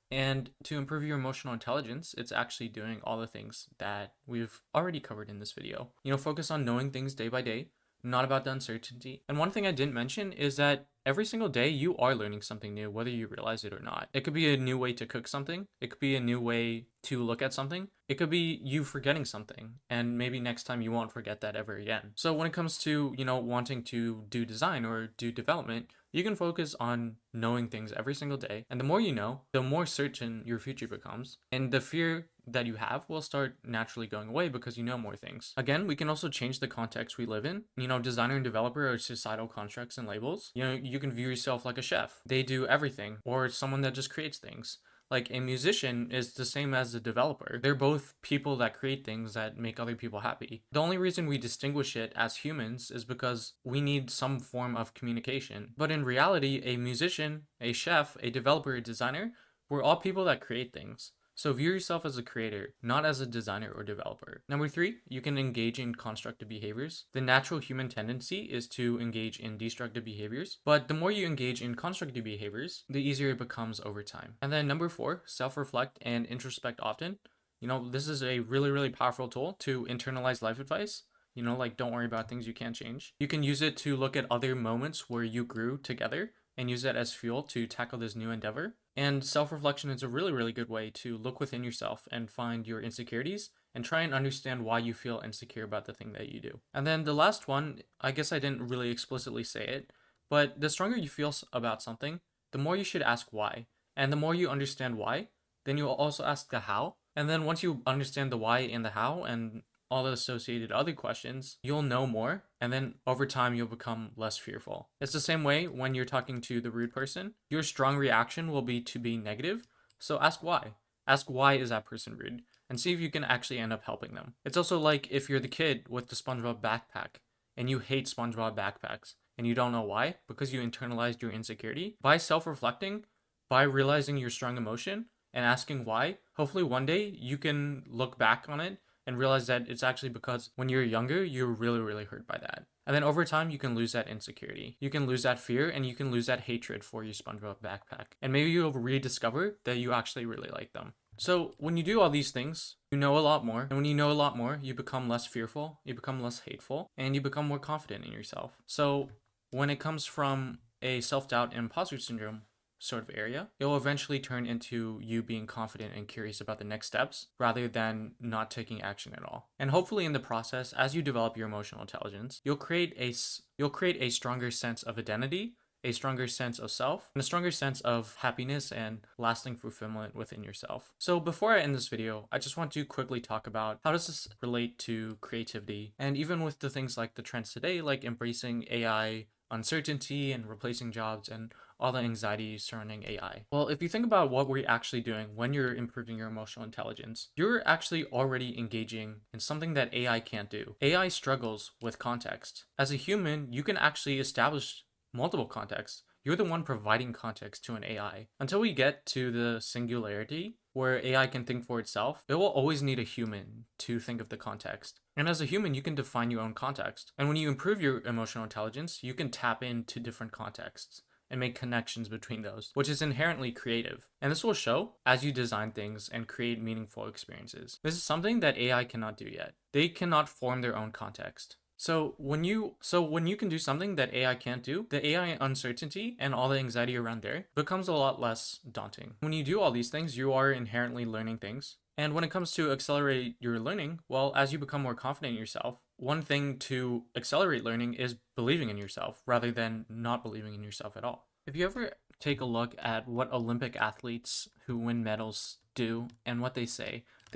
S1: And to improve your emotional intelligence, it's actually doing all the things that we've already covered in this video. Focus on knowing things day by day, not about the uncertainty. And one thing I didn't mention is that every single day you are learning something new, whether you realize it or not. It could be a new way to cook something. It could be a new way to look at something. It could be you forgetting something, and maybe next time you won't forget that ever again. So when it comes to, wanting to do design or do development, you can focus on knowing things every single day. And the more you know, the more certain your future becomes. And the fear that you have will start naturally going away because you know more things. Again, we can also change the context we live in. Designer and developer are societal constructs and labels. You can view yourself like a chef. They do everything, or someone that just creates things. Like a musician is the same as a developer. They're both people that create things that make other people happy. The only reason we distinguish it as humans is because we need some form of communication. But in reality, a musician, a chef, a developer, a designer, we're all people that create things. So view yourself as a creator, not as a designer or developer. Number 3, you can engage in constructive behaviors. The natural human tendency is to engage in destructive behaviors, but the more you engage in constructive behaviors, the easier it becomes over time. And then number 4, self-reflect and introspect often. This is a really, really powerful tool to internalize life advice. Like don't worry about things you can't change. You can use it to look at other moments where you grew together and use that as fuel to tackle this new endeavor. And self reflection is a really, really good way to look within yourself and find your insecurities and try and understand why you feel insecure about the thing that you do. And then the last one, I guess I didn't really explicitly say it, but the stronger you feel about something, the more you should ask why. And the more you understand why, then you'll also ask the how. And then once you understand the why and the how and all the associated other questions, you'll know more. And then over time, you'll become less fearful. It's the same way when you're talking to the rude person. Your strong reaction will be to be negative. So ask why. Ask why is that person rude? And see if you can actually end up helping them. It's also like if you're the kid with the SpongeBob backpack and you hate SpongeBob backpacks and you don't know why because you internalized your insecurity. By self reflecting, by realizing your strong emotion and asking why, hopefully one day you can look back on it and realize that it's actually because when you're younger, you're really, really hurt by that. And then over time, you can lose that insecurity. You can lose that fear and you can lose that hatred for your SpongeBob backpack. And maybe you'll rediscover that you actually really like them. So when you do all these things, you know a lot more. And when you know a lot more, you become less fearful, you become less hateful, and you become more confident in yourself. So when it comes from a self-doubt and imposter syndrome sort of area, it will eventually turn into you being confident and curious about the next steps rather than not taking action at all. And hopefully in the process, as you develop your emotional intelligence, you'll create a stronger sense of identity, a stronger sense of self, and a stronger sense of happiness and lasting fulfillment within yourself. So before I end this video, I just want to quickly talk about how does this relate to creativity, and even with the things like the trends today, like embracing AI uncertainty and replacing jobs and all the anxiety surrounding AI. Well, if you think about what we're actually doing when you're improving your emotional intelligence, you're actually already engaging in something that AI can't do. AI struggles with context. As a human, you can actually establish multiple contexts. You're the one providing context to an AI. Until we get to the singularity where AI can think for itself, it will always need a human to think of the context. And as a human, you can define your own context. And when you improve your emotional intelligence, you can tap into different contexts and make connections between those, which is inherently creative. And this will show as you design things and create meaningful experiences. This is something that AI cannot do yet. They cannot form their own context. So when you can do something that AI can't do, the AI uncertainty and all the anxiety around there becomes a lot less daunting. When you do all these things, you are inherently learning things. And when it comes to accelerate your learning, well, as you become more confident in yourself, one thing to accelerate learning is believing in yourself rather than not believing in yourself at all. If you ever take a look at what Olympic athletes who win medals do and what they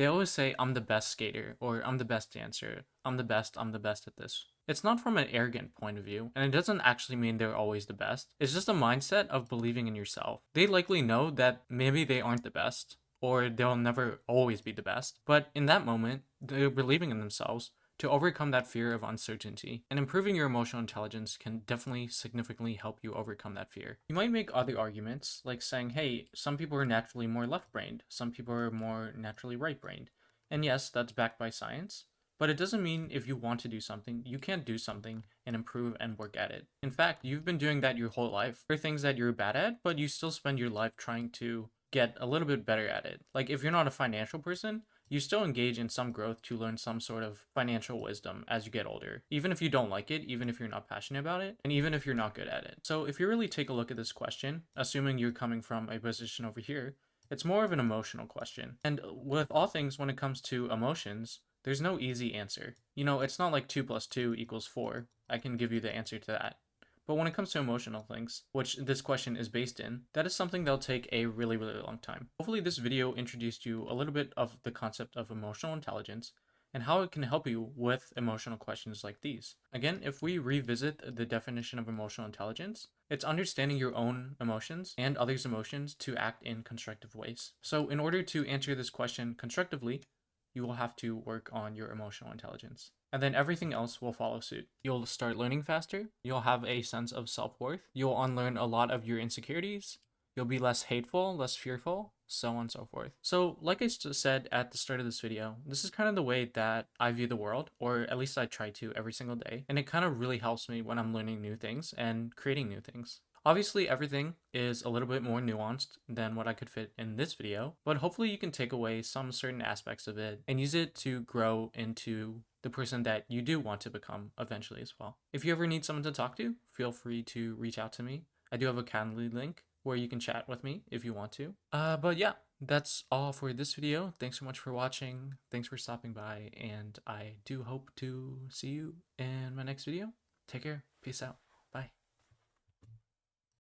S1: always say, I'm the best skater, or I'm the best dancer, I'm the best at this. It's not from an arrogant point of view, and it doesn't actually mean they're always the best. It's just a mindset of believing in yourself. They likely know that maybe they aren't the best, or they'll never always be the best, but in that moment, they're believing in themselves to overcome that fear of uncertainty. And improving your emotional intelligence can definitely significantly help you overcome that fear. You might make other arguments, like saying, hey, some people are naturally more left brained, some people are more naturally right brained. And yes, that's backed by science. But it doesn't mean if you want to do something, you can't do something and improve and work at it. In fact, you've been doing that your whole life. There are things that you're bad at, but you still spend your life trying to get a little bit better at it. Like if you're not a financial person, you still engage in some growth to learn some sort of financial wisdom as you get older, even if you don't like it, even if you're not passionate about it, and even if you're not good at it. So if you really take a look at this question, assuming you're coming from a position over here, it's more of an emotional question. And with all things, when it comes to emotions, there's no easy answer. It's not like 2 plus 2 equals 4. I can give you the answer to that. But when it comes to emotional things, which this question is based in, that is something that'll take a really, really long time. Hopefully this video introduced you a little bit of the concept of emotional intelligence and how it can help you with emotional questions like these. Again, if we revisit the definition of emotional intelligence, it's understanding your own emotions and others' emotions to act in constructive ways. So in order to answer this question constructively, you will have to work on your emotional intelligence. And then everything else will follow suit. You'll start learning faster. You'll have a sense of self-worth. You'll unlearn a lot of your insecurities. You'll be less hateful, less fearful, so on and so forth. So like I said at the start of this video, this is kind of the way that I view the world, or at least I try to every single day. And it kind of really helps me when I'm learning new things and creating new things. Obviously, everything is a little bit more nuanced than what I could fit in this video, but hopefully you can take away some certain aspects of it and use it to grow into the person that you do want to become eventually as well. If you ever need someone to talk to, feel free to reach out to me. I do have a Calendly link where you can chat with me if you want to. But yeah, that's all for this video. Thanks so much for watching. Thanks for stopping by, and I do hope to see you in my next video. Take care. Peace out. Bye.